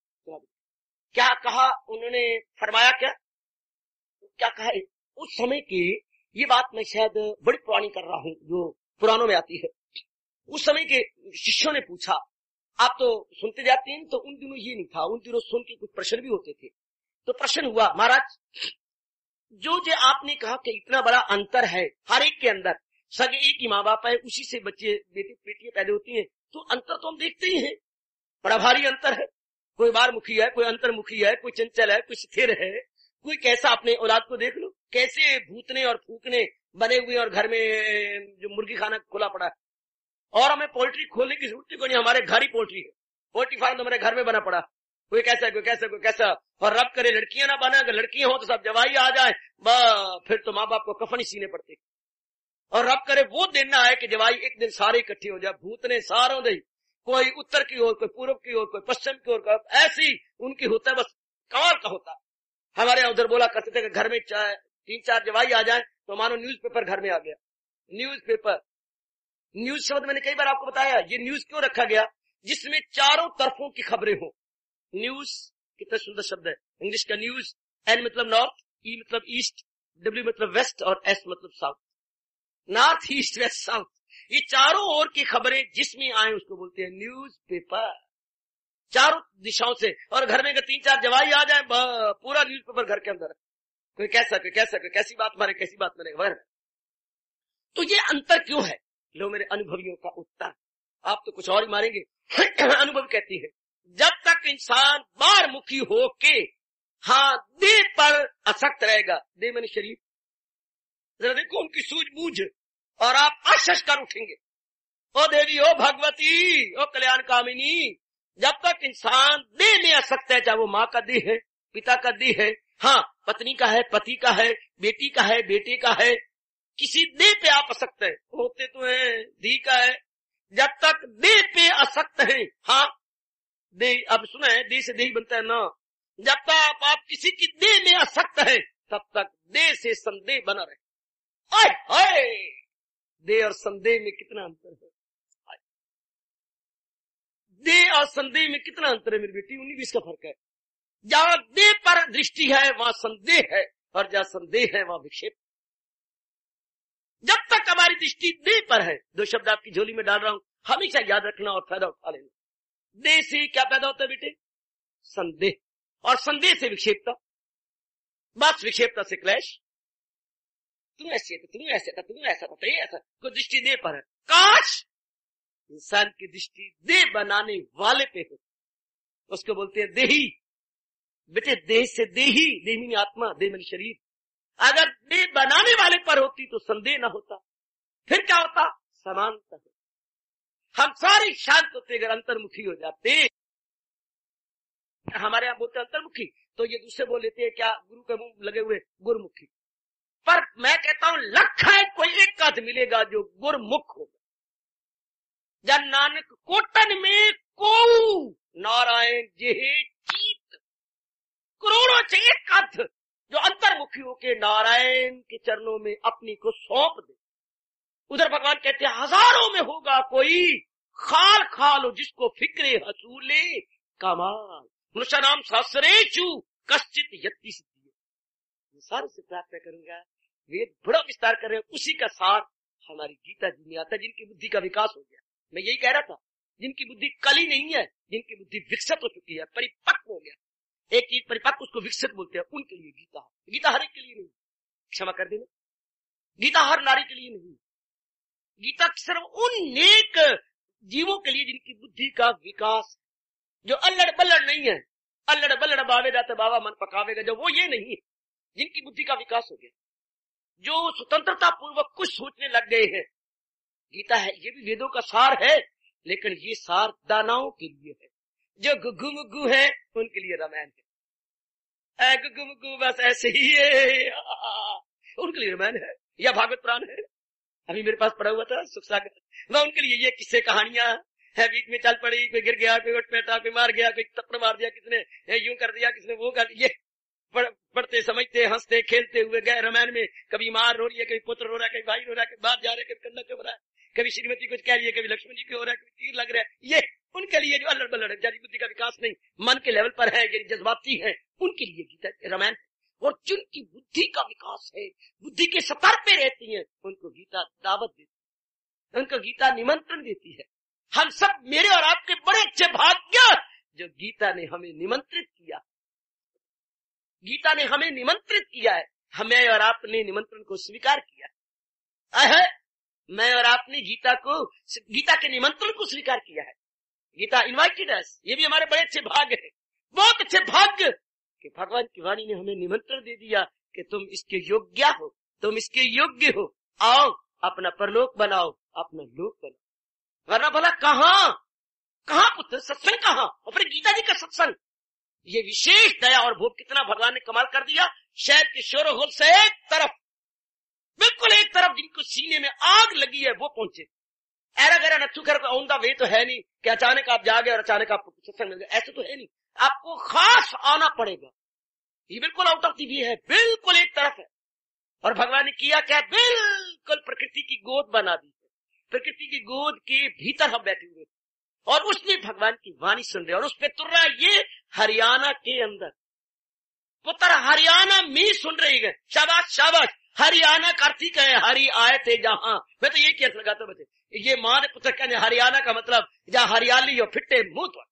क्या कहा उन्होंने, फरमाया क्या कहा उस समय की ये बात मैं शायद बड़ी पुरानी कर रहा हूं, जो पुरानों में आती है। उस समय के शिष्यों ने पूछा, आप तो सुनते जाते हैं, तो उन दिनों ये नहीं था, उन दिनों सुन के कुछ प्रश्न भी होते थे। तो प्रश्न हुआ, महाराज जो आपने कहा कि इतना बड़ा अंतर है हर एक के अंदर, सगे एक ही माँ बाप है, उसी से बच्चे बेटियां पैदा होती हैं, तो अंतर तो हम देखते ही हैं, बड़ा भारी अंतर है। कोई बारमुखी है, कोई अंतर्मुखी है, कोई चंचल है, कोई स्थिर है, कोई कैसा। अपने औलाद को देख लो, कैसे भूतने और फूकने बने हुए, और घर में जो मुर्गी खाना खुला पड़ा है, और हमें पोल्ट्री खोलने की जरूरत नहीं, हमारे घर ही पोल्ट्री है, पोल्ट्री फार्म तो हमारे घर में बना पड़ा। कोई कैसा कोई कैसा कोई कैसा, और रब करे लड़कियां ना बना, अगर लड़कियां हो तो सब जवाई आ जाए, फिर तो माँ बाप को कफन ही सीने पड़ते। और रब करे वो दिन ना आए कि जवाई एक दिन सारे इकट्ठे हो जाए, भूतने सारों दे, कोई उत्तर की ओर, कोई पूर्व की ओर, कोई पश्चिम की ओर, ऐसी उनकी होता है, बस कमाल का होता। हमारे यहाँ उधर बोला करते थे कि घर में 3-4 जवाई आ जाए तो मानो न्यूज़पेपर घर में आ गया। न्यूज़पेपर, न्यूज शब्द मैंने कई बार आपको बताया, ये न्यूज क्यों रखा गया, जिसमें चारों तरफों की खबरें हो। न्यूज कितना सुंदर शब्द है, इंग्लिश का न्यूज, एन मतलब नॉर्थ, ई मतलब ईस्ट, डब्ल्यू मतलब वेस्ट, और एस मतलब south. North east west south, ये चारों ओर की खबरें जिसमें आए उसको बोलते हैं न्यूज पेपर, चारों दिशाओं से। और घर में अगर 3-4 जवाई आ जाए, पूरा न्यूज पेपर घर के अंदर, कोई कैसा कोई कैसा, कोई कैसी बात मारे, कैसी बात मारे। तो ये अंतर क्यों है? लो मेरे अनुभवियों का उत्तर, आप तो कुछ और ही मारेंगे। अनुभव कहती है, जब तक इंसान बारमुखी होके हाँ देह पर आसक्त रहेगा, देह मैंने शरीर, जरा देखो उनकी सूझबूझ, और आप आश्चर्य कर उठेंगे। ओ देवी, ओ भगवती, ओ कल्याण कामिनी, जब तक इंसान देह में आसक्त है, चाहे वो माँ का देह है, पिता का देह है, हाँ पत्नी का है, पति का है, बेटी का है, बेटे का है, किसी देह पे आप आसक्त है, होते तो है धी का है। जब तक देह पे आसक्त है, हाँ देह, अब सुना है देह से देह बनता है ना, जब तक आप किसी की देह में आसक्त है, तब तक देह से संदेह बना रहे। आय देह और संदेह में कितना अंतर है, देह और संदेह में कितना अंतर है मेरी बेटी, 19-20 का फर्क है। जहां देह पर दृष्टि है वहां संदेह है, और जहां संदेह है वहां विक्षेप। जब तक हमारी दृष्टि देह पर है, 2 शब्द आपकी झोली में डाल रहा हूं, हमेशा याद रखना और फायदा उठा लेना। देह से क्या पैदा होता है बेटे? संदेह, और संदेह से विक्षेपता, बस विक्षेपता से क्लेश। तुम ऐसे था, तुम ऐसा था, तुम ऐसा था, तो ये ऐसा, कोई दृष्टि देह पर है। काश इंसान की दृष्टि देह बनाने वाले पे हो, उसको बोलते हैं देही। बेटे देह से देही, देह में आत्मा, देह में शरीर। अगर देह बनाने वाले पर होती तो संदेह न होता, फिर क्या होता? समानता। हम सारे शांत होते अगर अंतर्मुखी हो जाते। हमारे यहाँ बोलते अंतर्मुखी, तो ये दूसरे बोल लेते हैं क्या, गुरु के मुंह लगे हुए गुरमुखी। पर मैं कहता हूं लख है कोई एक आध मिलेगा जो गुरमुख होगा। जन नानक कोटन में को नारायण जेहे चीत, करोड़ों से एक आध जो अंतर्मुखी होके नारायण के चरणों में अपनी को सौंप दे। उधर भगवान कहते हैं हजारों में होगा कोई खाल खाल हो जिसको फिक्रे हसूले कमाल, मनुष्य नाम शास्त्रेषु कश्चित यत्ति सिद्धि। सारे से प्रार्थना करूंगा, वेद बड़ा विस्तार कर रहे हैं, उसी का सार हमारी गीता जी में आता है। जिनकी बुद्धि का विकास हो गया, मैं यही कह रहा था, जिनकी बुद्धि कली नहीं है, जिनकी बुद्धि विकसित हो चुकी है, परिपक्व हो गया, एक चीज परिपक्व उसको विकसित बोलते हैं, उनके लिए गीता है। गीता हर एक के लिए नहीं, क्षमा कर देना, गीता हर नारी के लिए नहीं, गीता सिर्फ उन नेक जीवों के लिए जिनकी बुद्धि का विकास, जो अल्लड़ बल्लड़ नहीं है, अल्लड़ बल्लड़ बावेदा तो बाबा मन पकावेगा, जो वो ये नहीं है, जिनकी बुद्धि का विकास हो गया, जो स्वतंत्रता पूर्वक कुछ सोचने लग गए हैं। गीता है, ये भी वेदों का सार है, लेकिन ये सार दानाओं के लिए है। जो गुग्गू मुग्गू है उनके लिए रामायण है, गुग्गू मुग्गू बस ऐसे ही है, उनके लिए रामायण है या भागवत पुराण है। अभी मेरे पास पड़ा हुआ था सुख सागर, वह उनके लिए ये किस्से कहानियां है, बीच में चल पड़ी, कोई गिर गया, कोई उठ बैठा, कोई मार गया, कोई थप्पड़ मार दिया, किसने यूं कर दिया, किसने वो कर दिया, पढ़ते समझते हंसते खेलते हुए गए रामायण में। कभी मार रो रही है, कभी पुत्र रो रहा है, कभी भाई रो रहा है, कभी बाप जा रहा है, कभी कंधा चुभ रहा है, कभी श्रीमती कुछ कह रही है, कभी लक्ष्मण जी को हो रहा है, कभी तीर लग रहा है। ये उनके लिए जो अल्लड़ बल्लड़ है, जारी बुद्धि का विकास नहीं, मन के लेवल पर है, ये जज्बाती है, उनके लिए गीता रामायण। और जिनकी बुद्धि का विकास है, बुद्धि के स्तर पे रहती है, उनको गीता दावत देती है, उनको गीता निमंत्रण देती है। हम सब, मेरे और आपके बड़े अच्छे भाग्य जो गीता ने हमें निमंत्रित किया, गीता ने हमें निमंत्रित किया है, हमें और आपने निमंत्रण को स्वीकार किया है। मैं और आपने गीता के निमंत्रण को स्वीकार किया है। गीता इनवाइटेड अस, ये भी हमारे बड़े अच्छे भाग्य है, बहुत अच्छे भाग्य कि भगवान की वाणी ने हमें निमंत्रण दे दिया कि तुम इसके योग्य हो, तुम इसके योग्य हो, आओ अपना परलोक बनाओ, अपना लोक बनाओ। वरना भला कहां पुत्र सत्संग कहां, और फिर गीता जी का सत्संग, ये विशेष दया और भोग कितना भगवान ने कमाल कर दिया। शहर के शोर से एक तरफ, बिल्कुल एक तरफ जिनको सीने में आग लगी है वो पहुंचे। ऐरा गैरा नथु कर औंधा वे तो है नहीं कि अचानक आप जागे और अचानक आपको सत्संग मिल गया, ऐसे तो है नहीं, आपको खास आना पड़ेगा। ये बिल्कुल आउट ऑफ दी वे है, बिल्कुल एक तरफ है। और भगवान ने किया क्या, बिल्कुल प्रकृति की गोद बना दी, प्रकृति की गोद के भीतर हम बैठे हुए और उसमें भगवान की वाणी सुन रहे, और उस पे तुर्रा ये हरियाणा के अंदर, पुत्र हरियाणा में सुन रही है। शाबाश शाबाश, हरियाणा कार्तिक है, हरि आए थे जहां। मैं तो ये अर्थ लगाता हूं, ये मां ने पुत्र कहने हरियाणा का मतलब जहां हरियाली और फिट्टे मुंह तो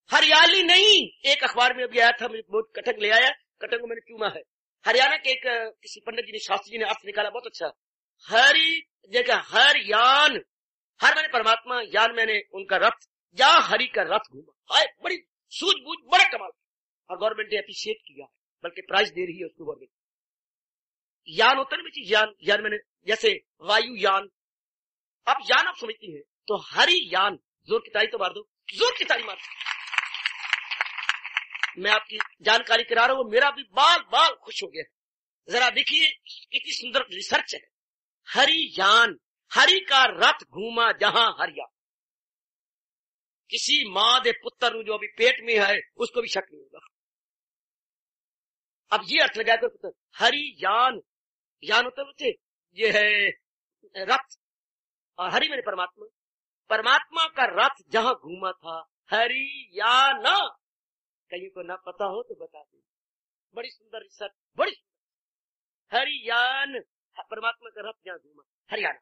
हरियाली नहीं। एक अखबार में अभी आया था, मुझे बहुत कटक ले आया, कटक को मैंने चूमा है। हरियाणा के एक किसी पंडित जी ने, शास्त्री जी ने अर्थ निकाला बहुत अच्छा, हरि जगह हर यान, हर मैंने परमात्मा, यान मैंने उनका रथ, जहां हरि का रथ घूमा। हाय बड़ी सूझबूझ, बड़ा कमाल, और गवर्नमेंट ने अप्रिशिएट किया, बल्कि प्राइज दे रही है उसको गवर्नमेंट। यान होता है ना, यान मैंने जैसे वायु यान, आप यान आप समझती हैं, तो हरि यान, जोर की ताली तो मार दो, जोर की ताली मार दो। मैं आपकी जानकारी करा रहा हूं, मेरा भी बाल खुश हो गया। जरा देखिए कितनी सुंदर रिसर्च है। हरि यान, हरि का रथ घूमा जहां हरिया। किसी मां दे पुत्र जो अभी पेट में है उसको भी शक नहीं होगा। अब ये अर्थ लगाया पुत्र हरि यान, यान होता है ये है रथ, और हरि मैंने परमात्मा, परमात्मा का रथ जहां घूमा था, हरियाणा। कहीं को ना पता हो तो बता दे, बड़ी सुंदर रिसर्च, बड़ी सुंदर। हरियाण, परमात्मा का रथ जहां घूमा, हरियाणा।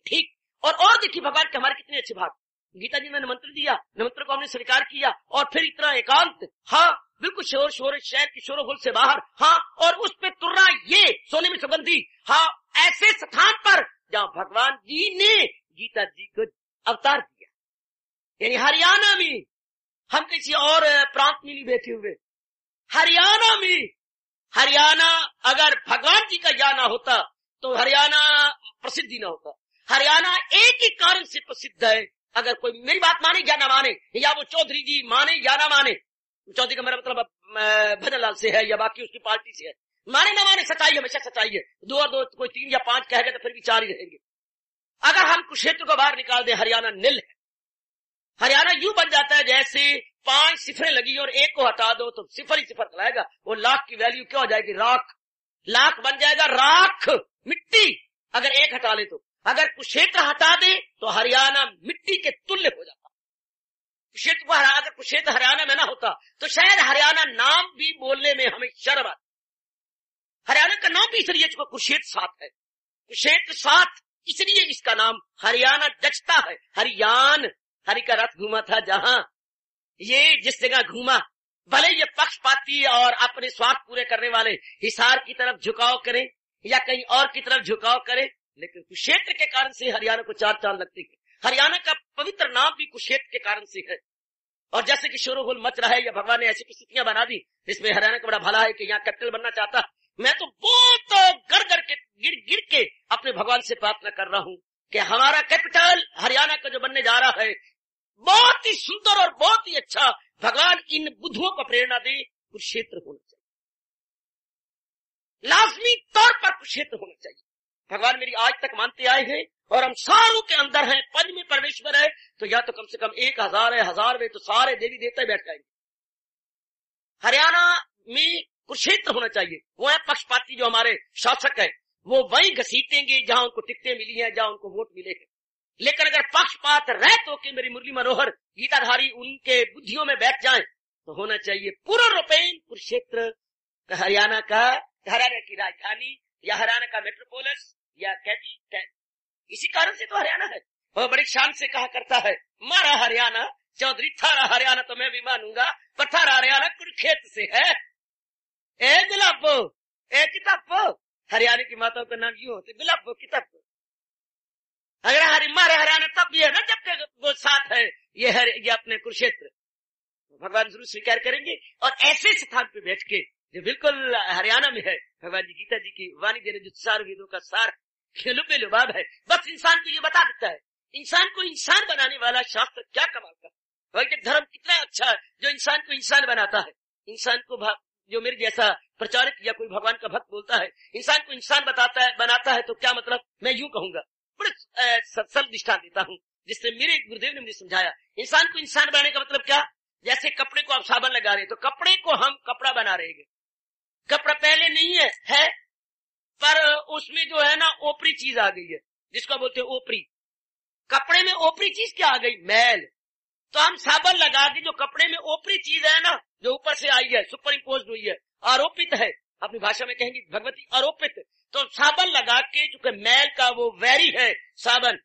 ठीक, और देखिए भगवान के हमारे कितने अच्छे भाग। गीता जी ने निमंत्रण दिया, निमंत्रण को हमने स्वीकार किया, और फिर इतना एकांत, हाँ बिल्कुल शोर शहर की शोर से बाहर, हाँ, और उस पे तुर्रा ये सोने में सुगंधी, हाँ, ऐसे स्थान पर जहां भगवान जी ने गीता जी को अवतार दिया, यानी हरियाणा में। हम किसी और प्रांत में नहीं बैठे हुए, हरियाणा में। हरियाणा अगर भगवान जी का या ना होता तो हरियाणा प्रसिद्ध ही ना होता। हरियाणा एक ही कारण से प्रसिद्ध है, अगर कोई मेरी बात माने या ना माने, या वो चौधरी जी माने या ना माने, चौधरी का मेरा मतलब भजन लाल से है या बाकी उसकी पार्टी से है, माने ना माने, सच्चाई हमेशा सच्चाई है। 2 और 2 कोई 3 या 5 कहेगा तो फिर भी 4 ही रहेंगे। अगर हम कुरुक्षेत्र को बाहर निकाल दे, हरियाणा नील है। हरियाणा यूं बन जाता है जैसे 5 सिफरें लगी और एक को हटा दो तो सिफर ही सिफर कहलाएगा। वो लाख की वैल्यू क्या हो जाएगी, राख, लाख बन जाएगा राख, मिट्टी, अगर एक हटा ले तो। अगर कुरुक्षेत्र हटा दे तो हरियाणा मिट्टी के तुल्य हो जाता। कुरुक्षेत्र को अगर कुरुक्षेत्र हरियाणा में ना होता तो शायद हरियाणा नाम भी बोलने में हमें शर्म आती। हरियाणा का नाम भी इसलिए कुरुक्षेत्र साथ है, कुरुक्षेत्र साथ, इसलिए इसका नाम हरियाणा जचता है। हरियाण, हरि का रथ घूमा था जहां, ये जिस जगह घूमा, भले ये पक्षपाती और अपने स्वार्थ पूरे करने वाले हिसार की तरफ झुकाव करें या कहीं और की तरफ झुकाव करें, लेकिन कुरुक्षेत्र के कारण से हरियाणा को चार चांद लगती है। हरियाणा का पवित्र नाम भी कुरुक्षेत्र के कारण से है। और जैसे कि शोरगुल मच रहा है या भगवान ने ऐसी परिस्थितियां बना दी इसमें हरियाणा का बड़ा भला है कि यहाँ कैपिटल बनना चाहता। मैं तो बहुत गिर के अपने भगवान से प्रार्थना कर रहा हूँ कि हमारा कैपिटल हरियाणा का जो बनने जा रहा है बहुत ही सुंदर और बहुत ही अच्छा, भगवान इन बुद्धुओं को प्रेरणा दे, कुरुक्षेत्र होना चाहिए, लाजमी तौर पर कुरुक्षेत्र होना चाहिए। भगवान मेरी आज तक मानते आए हैं और हम सारों के अंदर हैं, पद में परमेश्वर है तो या तो कम से कम 1000 है, 1000 में तो सारे देवी देवता बैठ जाएंगे। हरियाणा में कुरुक्षेत्र होना चाहिए। वो है पक्षपाती जो हमारे शासक है, वो वही घसीटेंगे जहां उनको टिकटें मिली है, जहां उनको वोट मिले हैं। लेकिन अगर पक्षपात रहित होकर मेरी मुरली मनोहर गीताधारी उनके बुद्धियों में बैठ जाएं तो होना चाहिए पूर्ण रूपेण कुरुक्षेत्र हरियाणा का, हरियाणा की राजधानी या हरियाणा का मेट्रोपोलिस या इसी कारण से तो हरियाणा है। और बड़ी शान से कहा करता है, मारा हरियाणा चौधरी, थारा हरियाणा तो मैं भी मानूंगा, पर थारा हरियाणा कुरुक्षेत्र से है। ए गुलाबो, ए किताबो, हरियाणा की माताओं का नाम यूं होते, गुलाबो किताबो। अगर मारे हरियाणा तब भी है ना जब वो साथ है, ये अपने कुरुक्षेत्र, भगवान जरूर स्वीकार करेंगे। और ऐसे स्थान पे बैठ के जो बिल्कुल हरियाणा में है, भगवान जी गीता जी की वाणी दे रहे जो सार वेदों का सार लुबाब है, बस इंसान को ये बता देता है, इंसान को इंसान बनाने वाला शास्त्र क्या कमाल का, वैदिक धर्म कितना अच्छा है जो इंसान को इंसान बनाता है। इंसान को जो मेरे जैसा प्रचारक या कोई भगवान का भक्त बोलता है इंसान को इंसान बनाता है तो क्या मतलब, मैं यूं कहूंगा, बड़े सरल दृष्टांत देता हूं जिससे मेरे गुरुदेव ने मुझे समझाया। इंसान को इंसान बनाने का मतलब क्या, जैसे कपड़े को आप साबुन लगा रहे हैं तो कपड़े को हम कपड़ा बना रहे हैं, कपड़ा पहले नहीं है पर उसमें जो है ना ओपरी चीज आ गई है जिसको बोलते हैं ओपरी। कपड़े में ओपरी चीज क्या आ गई, मैल। तो हम साबुन लगा के जो कपड़े में ओपरी चीज है ना जो ऊपर से आई है, सुपर इम्पोज हुई है, आरोपित है, अपनी भाषा में कहेंगे भगवती आरोपित, तो साबुन लगा के जो मैल का वो वैरी है साबुन,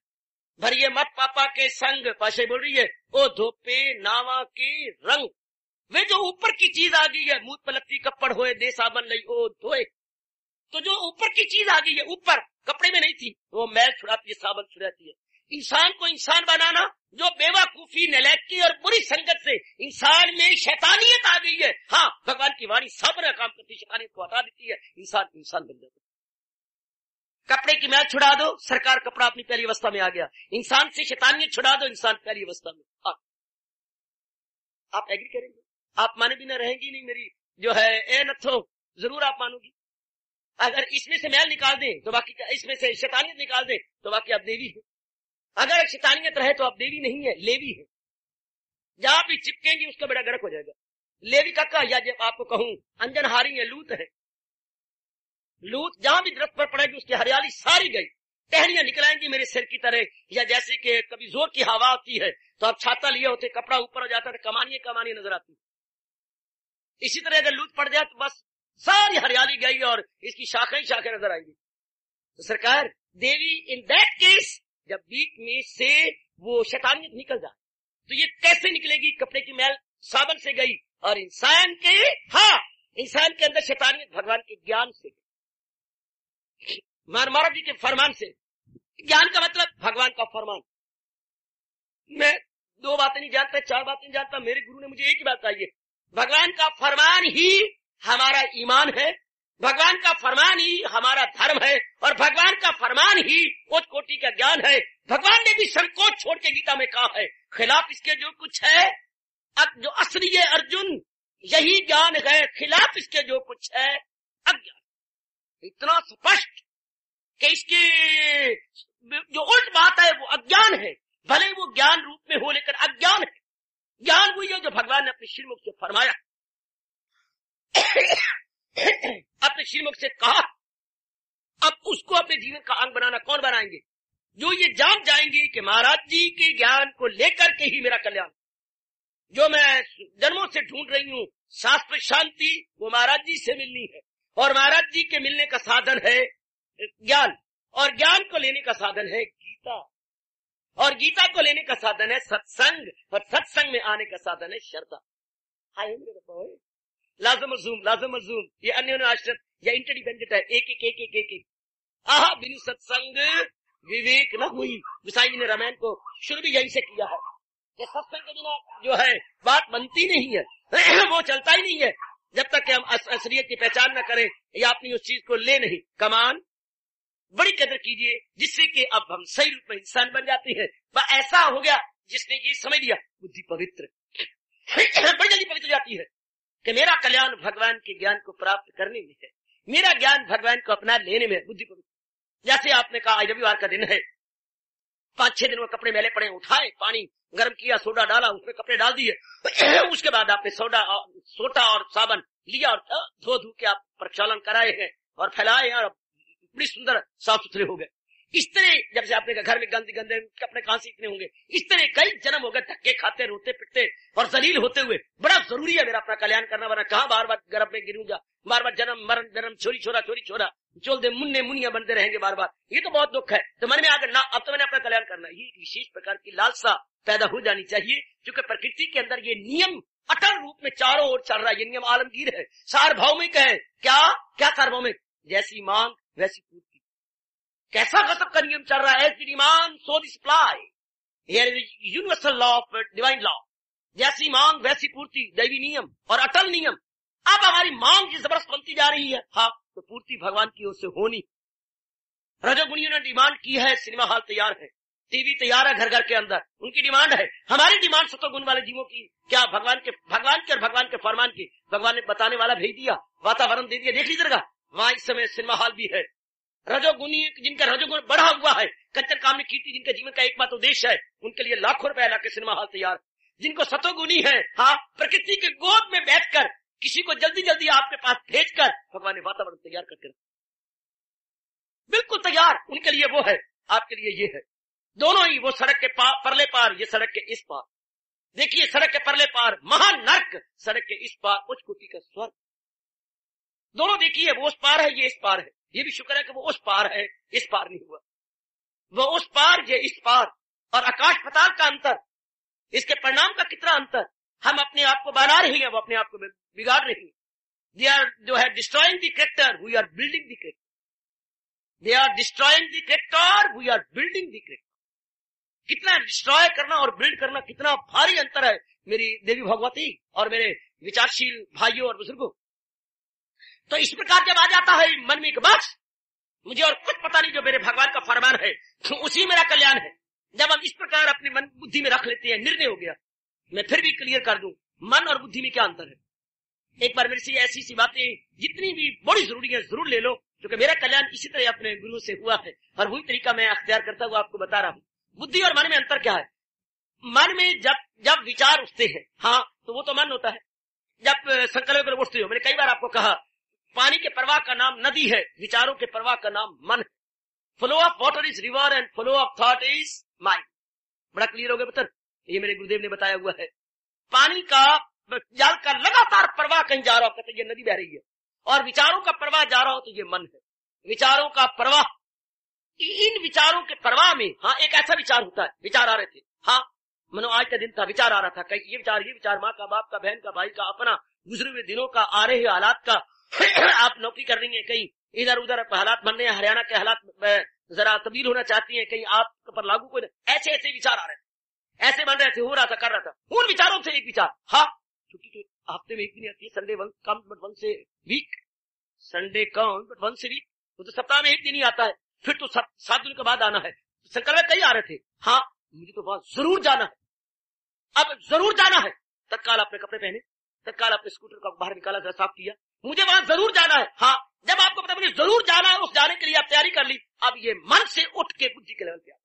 भरिए मत पापा के संग, पाशे बोल रही है ओ धोपे नावा के रंग, वे जो ऊपर की चीज आ गई है, मूत पलत्ती कपड़ होए दे साबन लई ओ धोए, तो जो ऊपर की चीज आ गई है, ऊपर कपड़े में नहीं थी, वो मैल छुड़ाती है, साबन छुड़ाती है। इंसान को इंसान बनाना, जो बेवकूफी नलायकी और बुरी संगत से इंसान में शैतानियत आ गई है, हाँ भगवान की वाणी सब काम करती, शैतानियत को हटा देती है, इंसान इंसान बन जाता है। कपड़े की मैल छुड़ा दो, सरकार कपड़ा अपनी पहली अवस्था में आ गया। इंसान से शैतानियत छुड़ा दो, इंसान पहली अवस्था में। आप एग्री करेंगे, आप माने बिना रहेंगी नहीं मेरी जो है ए नथो, जरूर आप मानोगी। अगर इसमें से मैल निकाल दें तो बाकी, इसमें से शैतानियत निकाल दें तो बाकी आप देवी है। अगर शैतानियत रहे तो आप देवी नहीं है, लेवी है। जहां भी चिपकेंगी उसका बेड़ा गर्क हो जाएगा। लेवी का या जब आपको कहूं अंजनहारी है, लूत है, लूत जहां भी दरख्त पर पड़ेगी उसकी हरियाली सारी गई, टहनियां निकलाएंगी मेरे सिर की तरह, या जैसे कि कभी जोर की हवा आती है तो आप छाता लिए होते, कपड़ा ऊपर हो जाता है, कमानियां नजर आती। इसी तरह अगर लूत पड़ जाए तो बस सारी हरियाली गई और इसकी शाखें नजर आएंगी। तो सरकार देवी इन दैट केस जब बीच में से वो शैतानियत निकल जाए तो ये कैसे निकलेगी, कपड़े की मैल साबन से गई और इंसान के, हाँ इंसान के अंदर शैतानियत भगवान के ज्ञान से, महाराज जी के फरमान से। ज्ञान का मतलब भगवान का फरमान। मैं 2 बातें नहीं जानता, 4 बातें नहीं जानता, मेरे गुरु ने मुझे एक ही बात बताई है, भगवान का फरमान ही हमारा ईमान है, भगवान का फरमान ही हमारा धर्म है और भगवान का फरमान ही उच्च कोटि का ज्ञान है। भगवान ने भी संकोच छोड़ के गीता में कहा है, खिलाफ इसके जो कुछ है, अब जो असली है अर्जुन यही ज्ञान है, खिलाफ इसके जो कुछ है अज्ञान। इतना स्पष्ट कि इसकी जो उल्ट बात है वो अज्ञान है, भले वो ज्ञान रूप में हो लेकर अज्ञान है। ज्ञान वही है जो भगवान ने अपने श्रीमुख से फरमाया, अपने श्रीमुख से कहा। अब उसको अपने जीवन का अंग बनाना कौन बनाएंगे, जो ये जान जाएंगे कि महाराज जी के ज्ञान को लेकर के ही मेरा कल्याण, जो मैं जन्मों से ढूंढ रही हूँ शास्त्र शांति, वो महाराज जी से मिलनी है। और महाराज जी के मिलने का साधन है ज्ञान, और ज्ञान को लेने का साधन है गीता, और गीता को लेने का साधन है सत्संग, और सत्संग में आने का साधन है श्रद्धा। लाजम, ये अन्य आश्रित या इंटरडिपेंडेंट है, एक एक एक एक एक एक। आहा, बिनु सत्संग विवेक न हुई। गुसाई जी ने रामायण को शुरू भी यही से किया है कि सत्संग के बिना जो है बात बनती नहीं है, वो चलता ही नहीं है जब तक कि हम असलियत की पहचान न करें या अपनी उस चीज को ले नहीं। कमान बड़ी कदर कीजिए, जिससे कि अब हम सही रूप में इंसान बन जाते हैं। वह ऐसा हो गया जिसने ये समझ लिया बुद्धि पवित्र बड़ी जल्दी पवित्र जाती है कि मेरा कल्याण भगवान के ज्ञान को प्राप्त करने में है, मेरा ज्ञान भगवान को अपना लेने में। बुद्धि पवित्र, जैसे आपने कहा आज रविवार का दिन है, 5-6 दिन में कपड़े मैले पड़े, उठाए, पानी गर्म किया, सोडा डाला, उसमें कपड़े डाल दिए, उसके बाद आपने सोडा और साबन लिया और धो के आप प्रक्षालन कराए हैं और फैलाए और बड़ी सुंदर साफ सुथरे हो गए। इस तरह जब से आपने घर में गंदे कपड़े कहां से इतने होंगे, इस तरह कई जन्म हो गए धक्के खाते, रोते पिटते और जलील होते हुए। बड़ा जरूरी है मेरा अपना कल्याण करना, वरना कहां बार बार गर्भ में गिरूंगा, बार बार जन्म मरण जन्म, छोरी छोरा चोल दे मुन्ने मुनिया बनते रहेंगे बार बार। ये तो बहुत दुख है। तो मन में आकर ना, अब तो मैंने अपना कल्याण करना, ये एक विशेष प्रकार की लालसा पैदा हो जानी चाहिए, क्योंकि प्रकृति के अंदर ये नियम अटल रूप में चारों ओर चल रहा है। ये नियम आलमगीर है, सार्वभौमिक है। क्या सार्वभौमिक? जैसी मांग वैसी पूर्ति। कैसा गजब का नियम चल रहा है? As the demand so the supply, here is universal law of divine law. जैसी मांग वैसी पूर्ति, दैवी नियम और अटल नियम। अब हमारी मांग जिस जबरदस्त बनती जा रही है, हाँ, तो पूर्ति भगवान की ओर से होनी। रजोगुणियों ने डिमांड की है, सिनेमा हॉल तैयार है, टीवी तैयार है घर घर के अंदर, उनकी डिमांड है। हमारी डिमांड सतोगुण वाले जीवों की क्या? भगवान के और भगवान के फरमान की। भगवान ने बताने वाला भेज दिया, वातावरण दे दिया। देख लीजिएगा, वहां इस समय सिनेमा हॉल भी है। रजोगुणी जिनका रजोगुण बढ़ा हुआ है, कंचन कामनी कीर्ति जिनका जीवन का एकमात्र उद्देश्य है, उनके लिए लाखों रुपए ला के सिनेमा हॉल तैयार। जिनको सतोगुणी है, हाँ, प्रकृति के गोद में बैठकर किसी को जल्दी जल्दी आपके पास भेजकर भगवान ने वातावरण तैयार करके रखा, बिल्कुल तैयार। उनके लिए वो है, आपके लिए ये है। दोनों ही, वो सड़क के परले पार, ये सड़क के इस पार। देखिए, सड़क के परले पार महानर्क, सड़क के इस पार उच्च कोटि का स्वर्ग। दोनों देखिए, वो उस पार है, ये इस पार है। ये भी शुक्र है कि वो उस पार है, इस पार नहीं हुआ। वो उस पार, ये इस पार। और आकाश पाताल का अंतर, इसके परिणाम का कितना अंतर। हम अपने आप को बना रहे हैं, वो अपने आप को बिगाड़ रहे हैं। दे आर जो है destroying the character, we are building the character. They are destroying the character, we are building the character. कितना डिस्ट्रॉय करना और बिल्ड करना, कितना भारी अंतर है मेरी देवी भगवती और मेरे विचारशील भाइयों और बुजुर्गों। तो इस प्रकार जब आ जाता है मन में एक बस, मुझे और कुछ पता नहीं, जो मेरे भगवान का फरमान है, तो उसी मेरा कल्याण है। जब हम इस प्रकार अपने मन बुद्धि में रख लेते हैं, निर्णय हो गया। मैं फिर भी क्लियर कर दूं, मन और बुद्धि में क्या अंतर है। एक बार मेरे से ऐसी सी बातें जितनी भी बड़ी जरूरी है जरूर ले लो, क्योंकि मेरा कल्याण इसी तरह अपने गुरु से हुआ है और वही तरीका मैं अख्तियार करता हुआ आपको बता रहा हूं। बुद्धि और मन में अंतर क्या है? मन में जब विचार उठते हैं, हाँ, तो वो तो मन होता है। जब संकल्प पर उठते हो, मैंने कई बार आपको कहा, पानी के प्रवाह का नाम नदी है, विचारों के प्रवाह का नाम मन है। Flow of water is river and flow of thought is mind. बड़ा क्लियर हो गया पुत्र, ये मेरे गुरुदेव ने बताया हुआ है। पानी का जल का लगातार प्रवाह कहीं जा रहा हो, कहते ये नदी बह रही है, और विचारों का प्रवाह जा रहा हो तो ये मन है। विचारों का प्रवाह, इन विचारों के प्रवाह में, हाँ, एक ऐसा विचार होता है, विचार आ रहे थे, हाँ, मनो आज का दिन था, विचार आ रहा था, कहीं ये विचार माँ का, बाप का, बहन का, भाई का, अपना गुजरे हुए दिनों का, आ रहे हालात का। आप नौकरी कर रही हैं, कहीं इधर उधर हालात बन रहे हैं, हरियाणा के हालात जरा तब्दील होना चाहती हैं, कहीं आप पर लागू कोई, ऐसे ऐसे विचार आ रहे थे, ऐसे बन रहे थे, हो रहा था, कर रहा था। उन विचारों से एक विचार, हाँ, छुट्टी तो हफ्ते में एक दिन आती है, Sunday come but once week, Sunday come but once week, वो तो सप्ताह में एक दिन ही आता है, फिर तो 7 दिन के बाद आना है। संकल्प कई आ रहे थे, हाँ, मुझे तो वहां जरूर जाना है, अब जरूर जाना है। तत्काल अपने कपड़े पहने, तत्काल अपने स्कूटर का बाहर निकाला, जरा साफ किया, मुझे वहां जरूर जाना है। हाँ, जब आपको पता मुझे जरूर जाना है, उस जाने के लिए आप तैयारी कर ली। अब ये मन से उठ के बुद्धि के लेवल पे आ,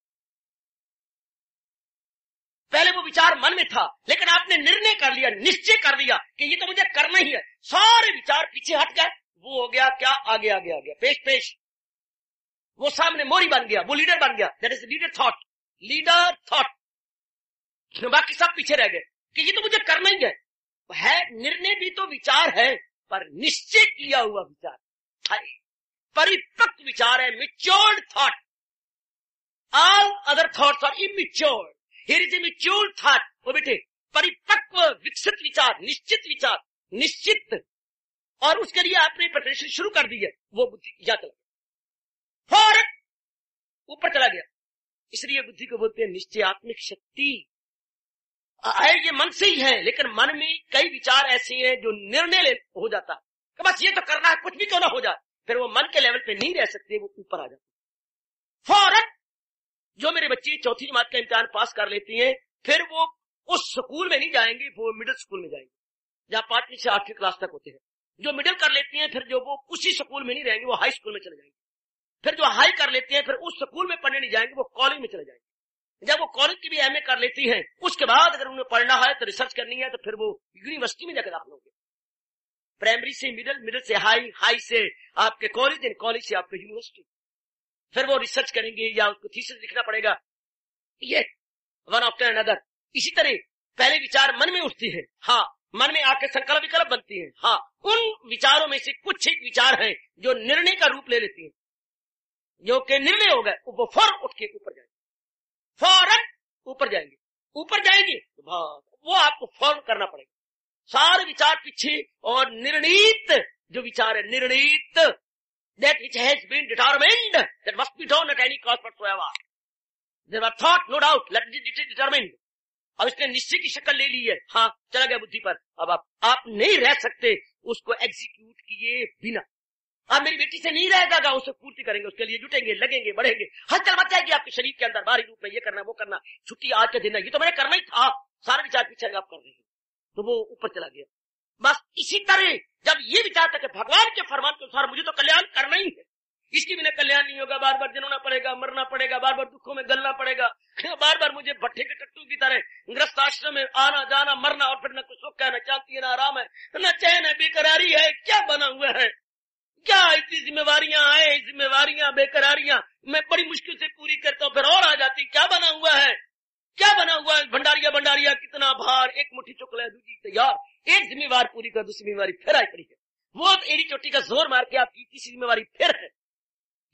पहले वो विचार मन में था, लेकिन आपने निर्णय कर लिया, निश्चय कर लिया कि ये तो मुझे करना ही है। सारे विचार पीछे हट गए, वो हो गया क्या, आगे आगे आ गया, पेश पेश। वो सामने मोरी बन गया, वो लीडर बन गया। That is leader thought, leader thought. बाकी सब पीछे रह गए कि ये तो मुझे करना ही है। निर्णय भी तो विचार है, पर निश्चय किया हुआ विचार है, परिपक्व विचार है, matured thought. All other thoughts are immatured, here is a matured thought. वो बेटे परिपक्व विकसित विचार, निश्चित विचार, निश्चित, और उसके लिए आपने प्रिपरेशन शुरू कर दी है, वो बुद्धि यहां चला गया, फौरन ऊपर चला गया। इसलिए बुद्धि को बोलते हैं निश्चयात्मक शक्ति। ये मन से ही है, लेकिन मन में कई विचार ऐसे हैं जो निर्णय ले हो जाता है कि बस ये तो करना है, कुछ भी क्यों ना हो जाए। फिर वो मन के लेवल पे नहीं रह सकते, वो ऊपर आ जाते फौरन। जो मेरे बच्चे चौथी जमात का इम्तिहान पास कर लेती हैं, फिर वो उस स्कूल में नहीं जाएंगे, वो मिडिल स्कूल में जाएंगे, जहां 5वीं से 8वीं क्लास तक होते हैं। जो मिडिल कर लेती हैं, फिर जो वो उसी स्कूल में नहीं रहेंगे, वो हाई स्कूल में चले जाएंगे। फिर जो हाई कर लेते हैं, फिर उस स्कूल में पढ़ने नहीं जाएंगे, वो कॉलेज में चले जाएंगे। जब वो कॉलेज की भी एमए कर लेती हैं, उसके बाद अगर उन्हें पढ़ना है तो रिसर्च करनी है, तो फिर वो यूनिवर्सिटी में जाकर दाखिल होंगे। प्राइमरी से मिडिल, मिडिल से हाई, हाई से आपके कॉलेज, एंड कॉलेज से आपके यूनिवर्सिटी। फिर वो रिसर्च करेंगे या उसको थीसिस लिखना पड़ेगा, ये वन आफ्टर अनदर। इसी तरह पहले विचार मन में उठती है, हाँ, मन में आके संकल्प विकल्प बनती है, हाँ, उन विचारों में से कुछ एक विचार हैं जो निर्णय का रूप ले लेती हैं, जो कि निर्णय हो गए, वो फौरन उठ के ऊपर जाएंगे, फौरन ऊपर जाएंगे। ऊपर जाएंगे तो वो आपको फौरन करना पड़ेगा, सारे विचार पीछे। और निर्णीत जो विचार है, निर्णीत, that which has been determined, that must be done at any cost whatsoever. There were thought, no doubt, let it be determined. अब इसने निश्चय की शक्ल ले ली है, हाँ, चला गया बुद्धि पर। अब आप नहीं रह सकते उसको एग्जीक्यूट किए बिना। आप मेरी बेटी से नहीं रहेगा, उसे पूर्ति करेंगे, उसके लिए जुटेंगे, लगेंगे, बढ़ेंगे, हलचल मच जाएगी आपके शरीर के अंदर, बाहरी रूप में ये करना, वो करना, छुट्टी आज के दिन है, ये तो मैंने करना ही था, सारे विचार पीछे आप कर रहे हैं, तो वो ऊपर चला गया। बस इसी तरह जब ये विचार था कि भगवान के फरमान के अनुसार मुझे तो कल्याण करना ही है, इसकी बिना कल्याण नहीं होगा, बार बार जन्मना पड़ेगा, मरना पड़ेगा, बार बार दुखों में गलना पड़ेगा, बार बार मुझे भट्टे के टट्टू की तरह गृहस्थ आश्रम में आना जाना, मरना, और फिर न कुछ सुख है, न शांति है, न आराम है, न चैन है, बेकरारी है, क्या बना हुआ है, क्या इतनी जिम्मेवारियां आए, जिम्मेवारियां, बेकरारियां मैं बड़ी मुश्किल से पूरी करता हूँ, फिर और आ जाती, क्या बना हुआ है, क्या बना हुआ है, भंडारिया भंडारिया, कितना भार, एक मुट्ठी चुकला दूजी तैयार, एक जिम्मेवार पूरी कर, दूसरी जिम्मेवारी फिर आई पड़ी है, वो एड़ी चोटी का जोर मार के आपकी तीसरी जिम्मेवारी फिर है।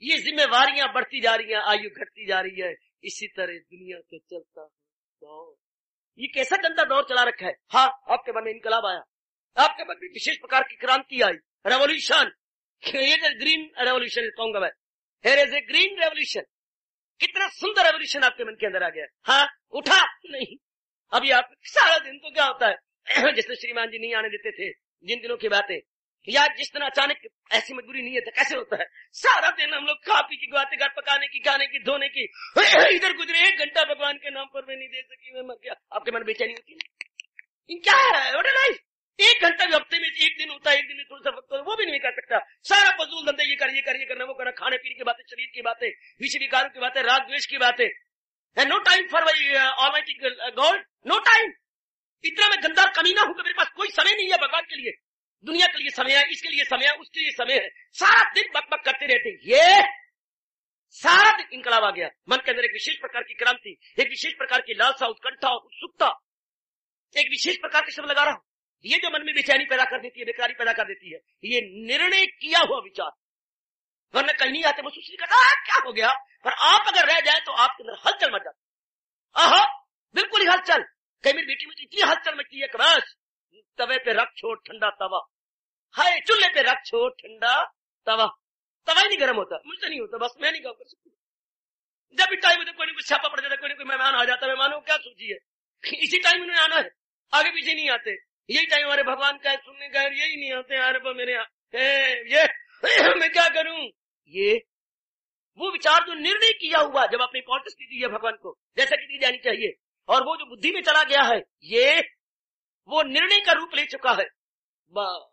ये जिम्मेवारियां बढ़ती जा रही हैं, आयु घटती जा रही है, इसी तरह दुनिया पे चलता है दौर। ये कैसा गंदा दौर चला रखा है। हाँ, आपके मन में इनकलाब आया, आपके मन में विशेष प्रकार की क्रांति आई, रेवोल्यूशन, ग्रीन रेवोल्यूशन कहूंगा मैं, here is A green revolution. कितना सुंदर रेवोल्यूशन आपके मन के अंदर आ गया। हाँ, उठा नहीं, अभी आप सारा दिन तो क्या होता है, जैसे श्रीमान जी नहीं आने देते थे, जिन दिनों की बातें, या जिस तरह अचानक ऐसी मजबूरी नहीं है तो कैसे होता है, सारा दिन हम लोग खा पी की बातें कर, पकाने की, खाने की, धोने की, इधर गुजरे 1 घंटा भगवान के नाम पर मैं नहीं दे सकी, मैं मर गया। आपके मन बेचैनी होती है, क्या है, व्हाट इज लाइफ। 1 घंटा भी हफ्ते में 1 दिन होता है, 1 दिन में थोड़ा सा वक्त, वो भी नहीं कर सकता। सारा फजूल धंधे, ये कर, ये कर, ये करना, वो करना, खाने पीने की बातें, शरीर की बातें, विषय विकारों की बातें, राग द्वेष की बातें, no time for almighty God, no time. इतना मैं गंदा कमीना हूं कि मेरे पास कोई समय नहीं है भगवान के लिए, दुनिया के लिए समय है, इसके लिए समय है, उसके लिए समय है, सारा दिन बकबक करते रहते। ये सारा दिन इनकलाब आ गया, मन के अंदर एक विशेष प्रकार की क्रांति, एक विशेष प्रकार की लालसा, उत्कंठा और उत्सुकता, एक विशेष प्रकार के शब्द लगा रहा हूं। ये जो मन में बेचैनी पैदा कर देती है, बेकारी पैदा कर देती है, ये निर्णय किया हुआ विचार, वरना कहीं नहीं आते, महसूस नहीं करता क्या हो गया, पर आप अगर रह जाए तो आपके अंदर हलचल मच जाती, आहा, बिल्कुल ही हलचल। कहीं मेरी बेटी में तो इतनी हलचल मचती है कि बस तवे पे रख छोड़ ठंडा तवा, हाय चूल्हे पे रख छोड़ ठंडा तवा, तवा ही नहीं गर्म होता, मुझसे नहीं होता, बस मैं नहीं कर सकती। जब भी टाइम होता कोई नहीं कुछ छापा पड़ जाता, कोई नहीं कोई मेहमान आ जाता, मेहमानों क्या सोचिए, इसी टाइम उन्हें आना है, आगे पीछे नहीं आते, यही टाइम हमारे भगवान का सुनने का, यही नहीं आते यार मेरे ये मैं क्या करूं। ये वो विचार जो निर्णय किया हुआ, जब अपनी इंपॉर्टेंस दी है भगवान को जैसा कि दी जानी चाहिए, और वो जो बुद्धि में चला गया है, ये वो निर्णय का रूप ले चुका है, बस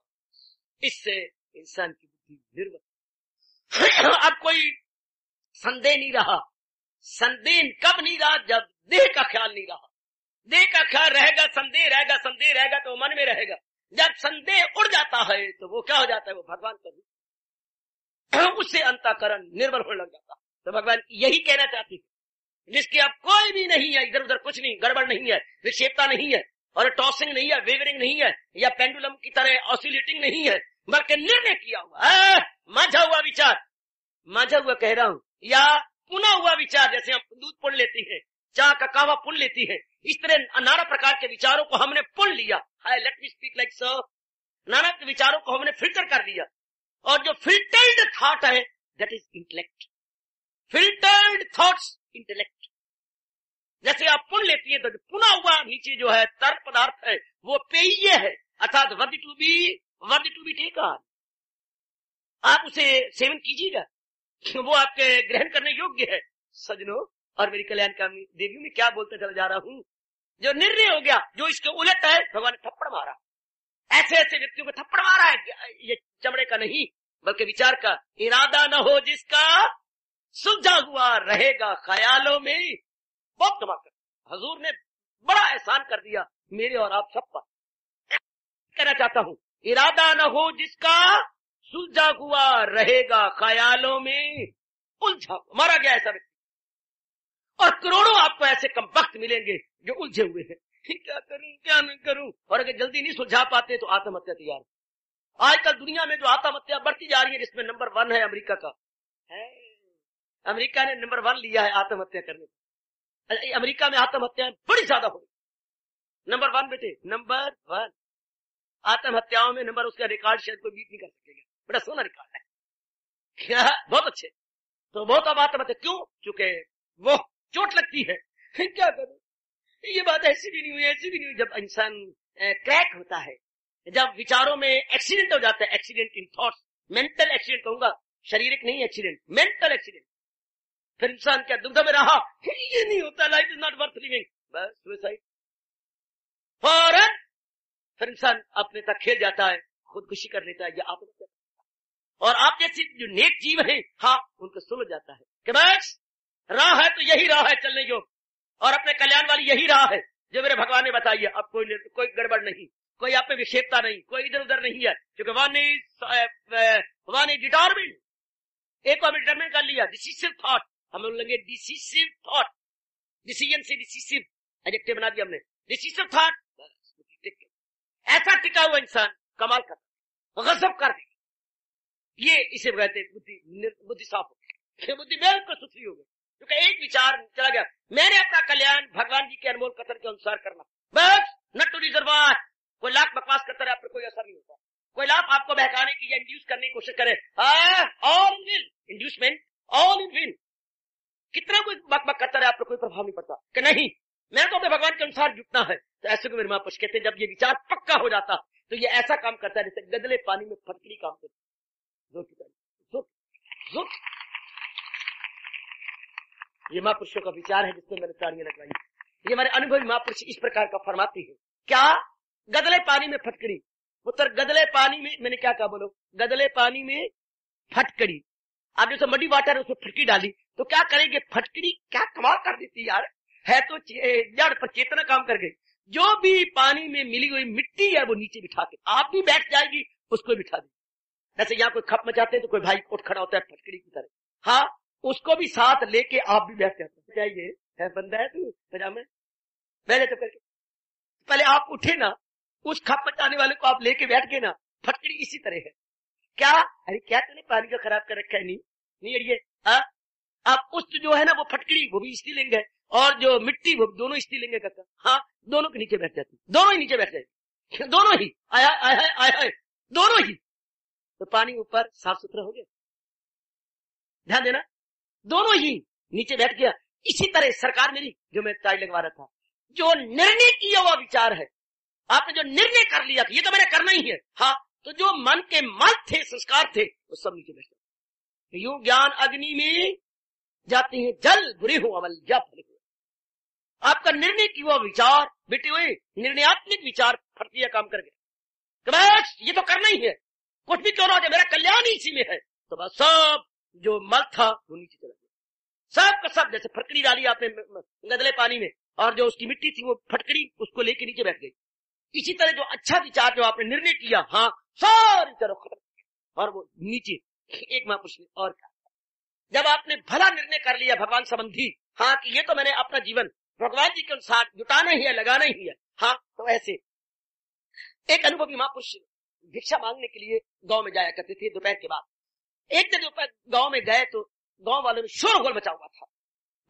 इससे इंसान की बुद्धि निर्भर। अब कोई संदेह नहीं रहा, संदेह कब नहीं रहा, जब देह का ख्याल नहीं रहा। देह का ख्याल रहेगा, संदेह रहेगा, संदेह रहेगा तो मन में रहेगा। जब संदेह उड़ जाता है तो वो क्या हो जाता है, वो भगवान का रूप, उससे अंतःकरण निर्भर होने लग जाता है। तो भगवान यही कहना चाहती है, जिसके अब कोई भी नहीं है, इधर उधर कुछ नहीं, गड़बड़ नहीं है, विक्षेपता नहीं है, और टॉसिंग नहीं है, वेवरिंग नहीं है, या पेंडुलम की तरह ऑसिलेटिंग नहीं है, बल्कि निर्णय किया हुआ माझा हुआ विचार, माझा हुआ कह रहा हूं, या पुनः हुआ विचार, जैसे हम दूध पुन लेती है, चाह का कावा पुन लेती है, इस तरह नाना प्रकार के विचारों को हमने पुन लिया। Let me speak like so, नाना के विचारों को हमने फिल्टर कर दिया, और जो फिल्टर्ड थॉट है that is intellect, filtered thoughts intellect. जैसे आप पुन लेती है तो पुनः हुआ नीचे जो है तरल पदार्थ है वो पेय है, अर्थात वर्दी टू बी टेकन, आप उसे सेवन कीजिएगा, वो आपके ग्रहण करने योग्य है। सजनों और मेरी कल्याणकामी देवियों में क्या बोलते चला जा रहा हूं, जो निर्णय हो गया, जो इसके उलट है, भगवान ने थप्पड़ मारा, ऐसे ऐसे व्यक्तियों को थप्पड़ मारा है, ये चमड़े का नहीं बल्कि विचार का। इरादा न हो जिसका सुलझा हुआ रहेगा ख्यालों में। बहुत कमाल कर हजूर ने बड़ा एहसान कर दिया मेरे और आप सब पर। कहना चाहता हूं, इरादा न हो जिसका सुलझा हुआ रहेगा ख्यालों में उलझा, मारा गया ऐसा व्यक्ति, और करोड़ों आपको ऐसे कमबख्त मिलेंगे जो उलझे हुए हैं, क्या करूं क्या नहीं करूं, और अगर जल्दी नहीं सुलझा पाते तो आत्महत्या तैयार। आजकल दुनिया में जो आत्महत्या बढ़ती जा रही है, जिसमें नंबर 1 है अमेरिका का, अमेरिका ने नंबर 1 लिया है आत्महत्या करने। अमेरिका में आत्महत्याएं बड़ी ज्यादा हो रही, नंबर 1 बेटे, नंबर 1 आत्महत्याओं में नंबर, उसका रिकॉर्ड शायद कोई बीट नहीं कर सकेगा, बड़ा सोना रिकॉर्ड है क्या, बहुत अच्छे। तो बहुत अब आत्महत्या क्यों, चूंकि वो चोट लगती है, क्या करूं, ये बात ऐसी भी नहीं हुई, ऐसी भी नहीं हुई। जब इंसान क्रैक होता है, जब विचारों में एक्सीडेंट हो जाता है, accident in thoughts, mental accident कहूंगा, शारीरिक नहीं एक्सीडेंट, मेंटल एक्सीडेंट, फिर इंसान क्या दुविधा में रहा, ये नहीं होता, life is not worth living, बस सुसाइड फौरन, फिर इंसान अपने तक खेल जाता है, खुदकुशी कर लेता है, या आत्महत्या। और आप जैसे जो नेक जीव हैं, हाँ, उनको समझ जाता है कि बस राह है तो यही राह है चलने योग, और अपने कल्याण वाली यही राह है जो मेरे भगवान ने बताई है। अब कोई गड़बड़ नहीं, कोई आप में विक्षेपता नहीं, कोई इधर उधर नहीं है, क्योंकि वन इज डिटरमिन्ड, एक को हमने डिटरमिन कर लिया, डिसिसिव थॉट, हम बोलेंगे डिसिसिव थॉट, डिसीजन से डिसिसिव एडजेक्टिव बना दिया हमने, डिसिसिव थॉट, ऐसा टिका हुआ इंसान कमाल कर, गजब कर देगा, ये इसे कहते बुद्धि साफ हो गई, बुद्धि बिल्कुल सुथरी हो गई, क्योंकि एक विचार चला गया, मैंने अपना कल्याण भगवान जी के अनमोल कथन के अनुसार करना, बस नट टू रिजर्वायर। कोई लाख बकवास करता रहे, आप पर कोई असर नहीं होता, कोई लाख आपको बहकाने की या इंड्यूस करने की कोशिश करे, all in win, inducement all in win, कितना कोई बकबक करता रहे, आप पर कोई प्रभाव नहीं पड़ता कि नहीं मैं तो अपने भगवान के अनुसार जुटना है। तो ऐसे को मेरे महापुरुष कहते हैं, जब ये विचार पक्का हो जाता तो ये ऐसा काम करता है जैसे गदले पानी में फटकड़ी काम करता, ये महापुरुषों का विचार है जिसमें मैंने तालियां लगवाई। ये हमारे अनुभवी महापुरुष इस प्रकार का फरमाते हैं, क्या गदले पानी में फटकड़ी, पुत्र गदले पानी में, मैंने क्या कहा बोलो, गदले पानी में फटकड़ी, आप जैसे मडी वाटर उसमें फटकड़ी डाली तो क्या करेंगे, फटकड़ी क्या कमाल कर देती यार, है तो जड़ पर चेतना काम कर गई, जो भी पानी में मिली हुई मिट्टी है वो नीचे बिठा के आप भी बैठ जाएगी, उसको बिठा दी। जैसे यहाँ कोई खप मचाते हैं तो कोई भाई उठ खड़ा होता है फटकड़ी की तरह, हाँ उसको भी साथ लेके आप भी बैठ जाते हैं, ये है बंदा है तू पजामे बैठे तो करके, पहले आप उठे ना, उस खप मचाने वाले को आप लेके बैठ गए ना, फटकड़ी इसी तरह है। क्या अरे क्या तूने पानी का खराब कर रखा है, नहीं अड़िए, अब उस जो है ना वो फटकड़ी वो भी स्त्रीलिंग है, और जो मिट्टी वो दोनों स्त्रीलिंग है करता, हाँ दोनों के नीचे बैठ जाती, दोनों ही नीचे बैठ जाएगी, दोनों ही आया दोनों ही, तो पानी ऊपर साफ सुथरा हो गया, ध्यान देना, दोनों ही नीचे बैठ गया। इसी तरह सरकार मेरी जो मैं ताई लगवा रहा था, जो निर्णय किया हुआ विचार है, आपने जो निर्णय कर लिया ये तो मैंने करना ही है, हाँ तो जो मन के मल थे, संस्कार थे, वो सब नीचे बैठ गए। यूं ज्ञान अग्नि में जाते हैं जल, बुरे हो अमल या फल हो। आपका निर्णय किया हुआ विचार बेटे हुए निर्णयात्मक विचार फटकिया काम कर गया, बस ये तो करना ही है, कुछ भी क्यों ना हो जाए मेरा कल्याण ही इसी में है, तो बस सब जो मल था वो नीचे चला गया, सब का सब। जैसे फटकड़ी डाली आपने गदले पानी में, और जो उसकी मिट्टी थी वो फटकड़ी उसको लेके नीचे बैठ गई। इसी तरह जो अच्छा विचार जो आपने निर्णय किया, हाँ सारी तरह खत्म, और वो नीचे। एक महापुरुष ने और कहा, जब आपने भला निर्णय कर लिया भगवान संबंधी, हाँ कि ये तो मैंने अपना जीवन भगवान जी के अनुसार जुटाना ही है, लगाना ही है, हाँ, तो ऐसे एक अनुभवी महापुरुष भिक्षा मांगने के लिए गांव में जाया करते थे दोपहर के बाद। एक दिन दोपहर गांव में गए तो गांव वालों ने शोरगुल मचा हुआ था,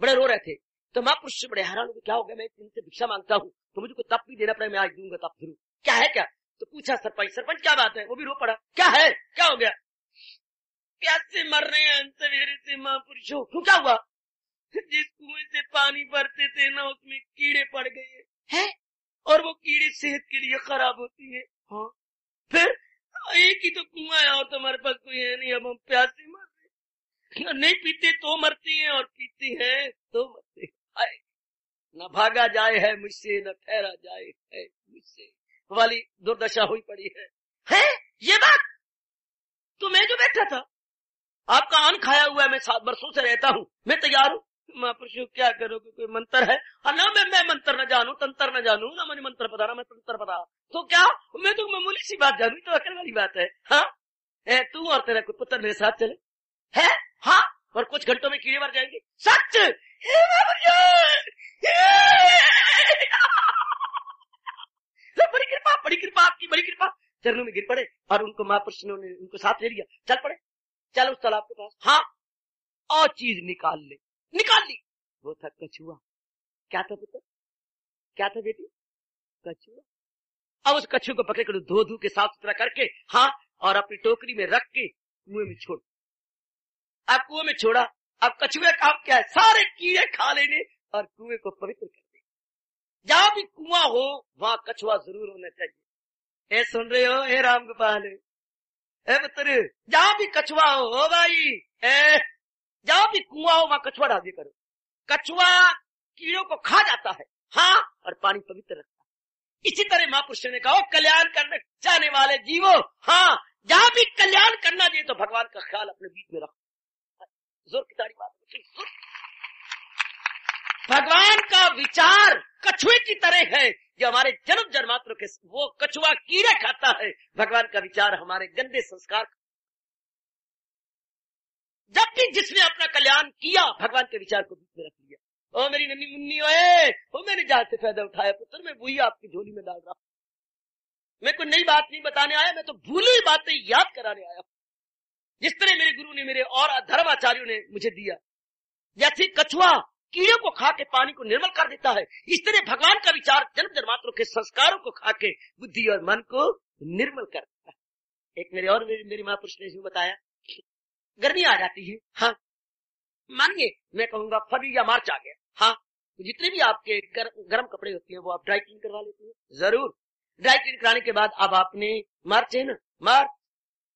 बड़े रो रहे थे। तो महापुरुष बड़े हैरान हो गए, क्या हो गया, मैं इनसे भिक्षा मांगता हूँ तो मुझे कोई तप भी देना पड़े, मैं आज दूंगा तप जरूर, क्या है क्या? तो पूछा सरपंच क्या बात है? वो भी रो पड़ा, क्या है, क्या हो गया? प्यास से मर रहे हैं सवेरे से महापुरुषों। क्यों, क्या हुआ? जिस कुएं से पानी भरते थे ना उसमें कीड़े पड़ गए हैं, और वो कीड़े सेहत के लिए खराब होती है। हाँ, फिर एक ही तो कुआं है और तुम्हारे पास कोई है नहीं, अब हम प्यास से मर रहे, नहीं पीते तो मरती हैं और पीती हैं तो मरते हैं। न भागा जाए है मुझसे, न ठहरा जाए है मुझसे वाली दुर्दशा हुई पड़ी है ये बात। तो मैं जो बैठा था, आपका अन्न खाया हुआ है, मैं 7 वर्षों से रहता हूँ, मैं तैयार हूँ। महापुरुषों क्या करोगे, कोई मंत्र है? ना मैं मंत्र न जानू, तंत्र न जानू, ना मुझे मंत्र पता, ना मैं तंत्र पता, तो क्या मैं तो मामूली सी बात जानू, तो अकल वाली बात है। हाँ, तू और तेरा कोई पुत्र मेरे साथ चले है, हाँ, और कुछ घंटों में कीड़े मर जाएंगे। सच? बड़ी कृपा आपकी, बड़ी कृपा। चरणों में गिर पड़े और उनको महापुरुषों ने उनको साथ ले लिया, चल पड़े, चल उस तालाब के पास, हाँ, और चीज निकाल ली। वो था कछुआ। क्या था पुत्र, क्या था बेटी? कछुआ। अब उस कछुए को पकड़ कर धो के साफ सुथरा करके, हाँ, और अपनी टोकरी में रख के कुएं में छोड़। अब कुएं में छोड़ा, अब कछुए का काम क्या है? सारे कीड़े खा लेने और कुएं को पवित्र कर दे। जहां भी कुआं हो वहां कछुआ जरूर होना चाहिए। सुन रहे हो हे राम गोपाल, पुत्र, जहां भी कछुआ हो भाई, जहां भी कुआं हो वहां कछुआ डाल दिया करो। कछुआ कीड़ों को खा जाता है, हाँ, और पानी पवित्र रखता है। इसी तरह महापुरुषों ने कहा, कल्याण करने चाहने वाले जीवो, हाँ, जहां भी कल्याण करना चाहिए तो भगवान का ख्याल अपने बीच में रखो। जोर की ताड़ी बात, भगवान का विचार कछुए की तरह है जो हमारे जन्म जन्मांतरों के, वो कछुआ कीड़े खाता है, भगवान का विचार हमारे गंदे संस्कार। जब भी जिसने अपना कल्याण किया भगवान के विचार को बीच में रख लिया। ओ मेरी नन्नी मुन्नी, ओ मैंने जहां से फायदा उठाया पुत्र, मैं वही आपकी झोली में डाल रहा हूं। मैं कोई नई बात नहीं बताने आया, मैं तो भूली बातें याद कराने आया। जिस तरह मेरे गुरु ने, मेरे और धर्माचार्यों ने मुझे दिया, जैसे कछुआ कीड़ों को खा के पानी को निर्मल कर देता है, इस तरह भगवान का विचार जन्म जन्मांतरों के संस्कारों को खा के बुद्धि और मन को निर्मल कर देता है। एक मेरी महापुरुष ने बताया, गर्मी आ जाती है, हाँ, मानिए मैं कहूंगा फरवरी या मार्च आ गया, हाँ, तो जितने भी आपके गर्म कपड़े होते हैं वो आप ड्राई क्लीन करवा लेते हैं, जरूर। ड्राई क्लीन कराने के बाद अब आपने मार्च है ना, मार्च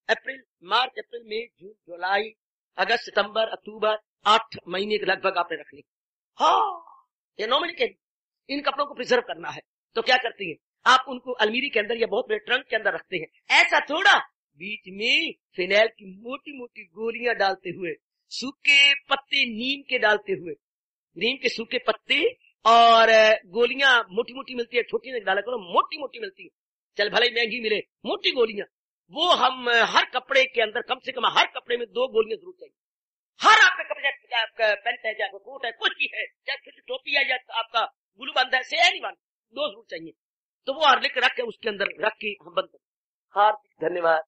अप्रैल मई जून जुलाई अगस्त सितंबर अक्टूबर, 8 महीने के लगभग आपने रखने, हाँ, ये 9 महीने के इन कपड़ों को प्रिजर्व करना है। तो क्या करती है आप, उनको अलमीरी के अंदर या बहुत बड़े ट्रंक के अंदर रखते हैं। ऐसा थोड़ा, बीच में फिनाइल की मोटी मोटी गोलियां डालते हुए, सूखे पत्ते नीम के डालते हुए, नीम के सूखे पत्ते और गोलियां मोटी मोटी मिलती है, छोटी नहीं डाला करो, मोटी मोटी मिलती है, चल भले महंगी मिले, मोटी गोलियां, वो हम हर कपड़े के अंदर, कम से कम हर कपड़े में 2 गोलियां जरूर चाहिए। हर आपका कपड़े, चाहे आपका पैंट है, चाहे आपका कोट है, कुछ भी है, चाहे छोटी टोपी है या आपका गुलू बंद है, से नहीं बंद, 2 जरूर चाहिए। तो वो हर लेकर रख के उसके अंदर रख के हम बंद करें। हार्दिक धन्यवाद।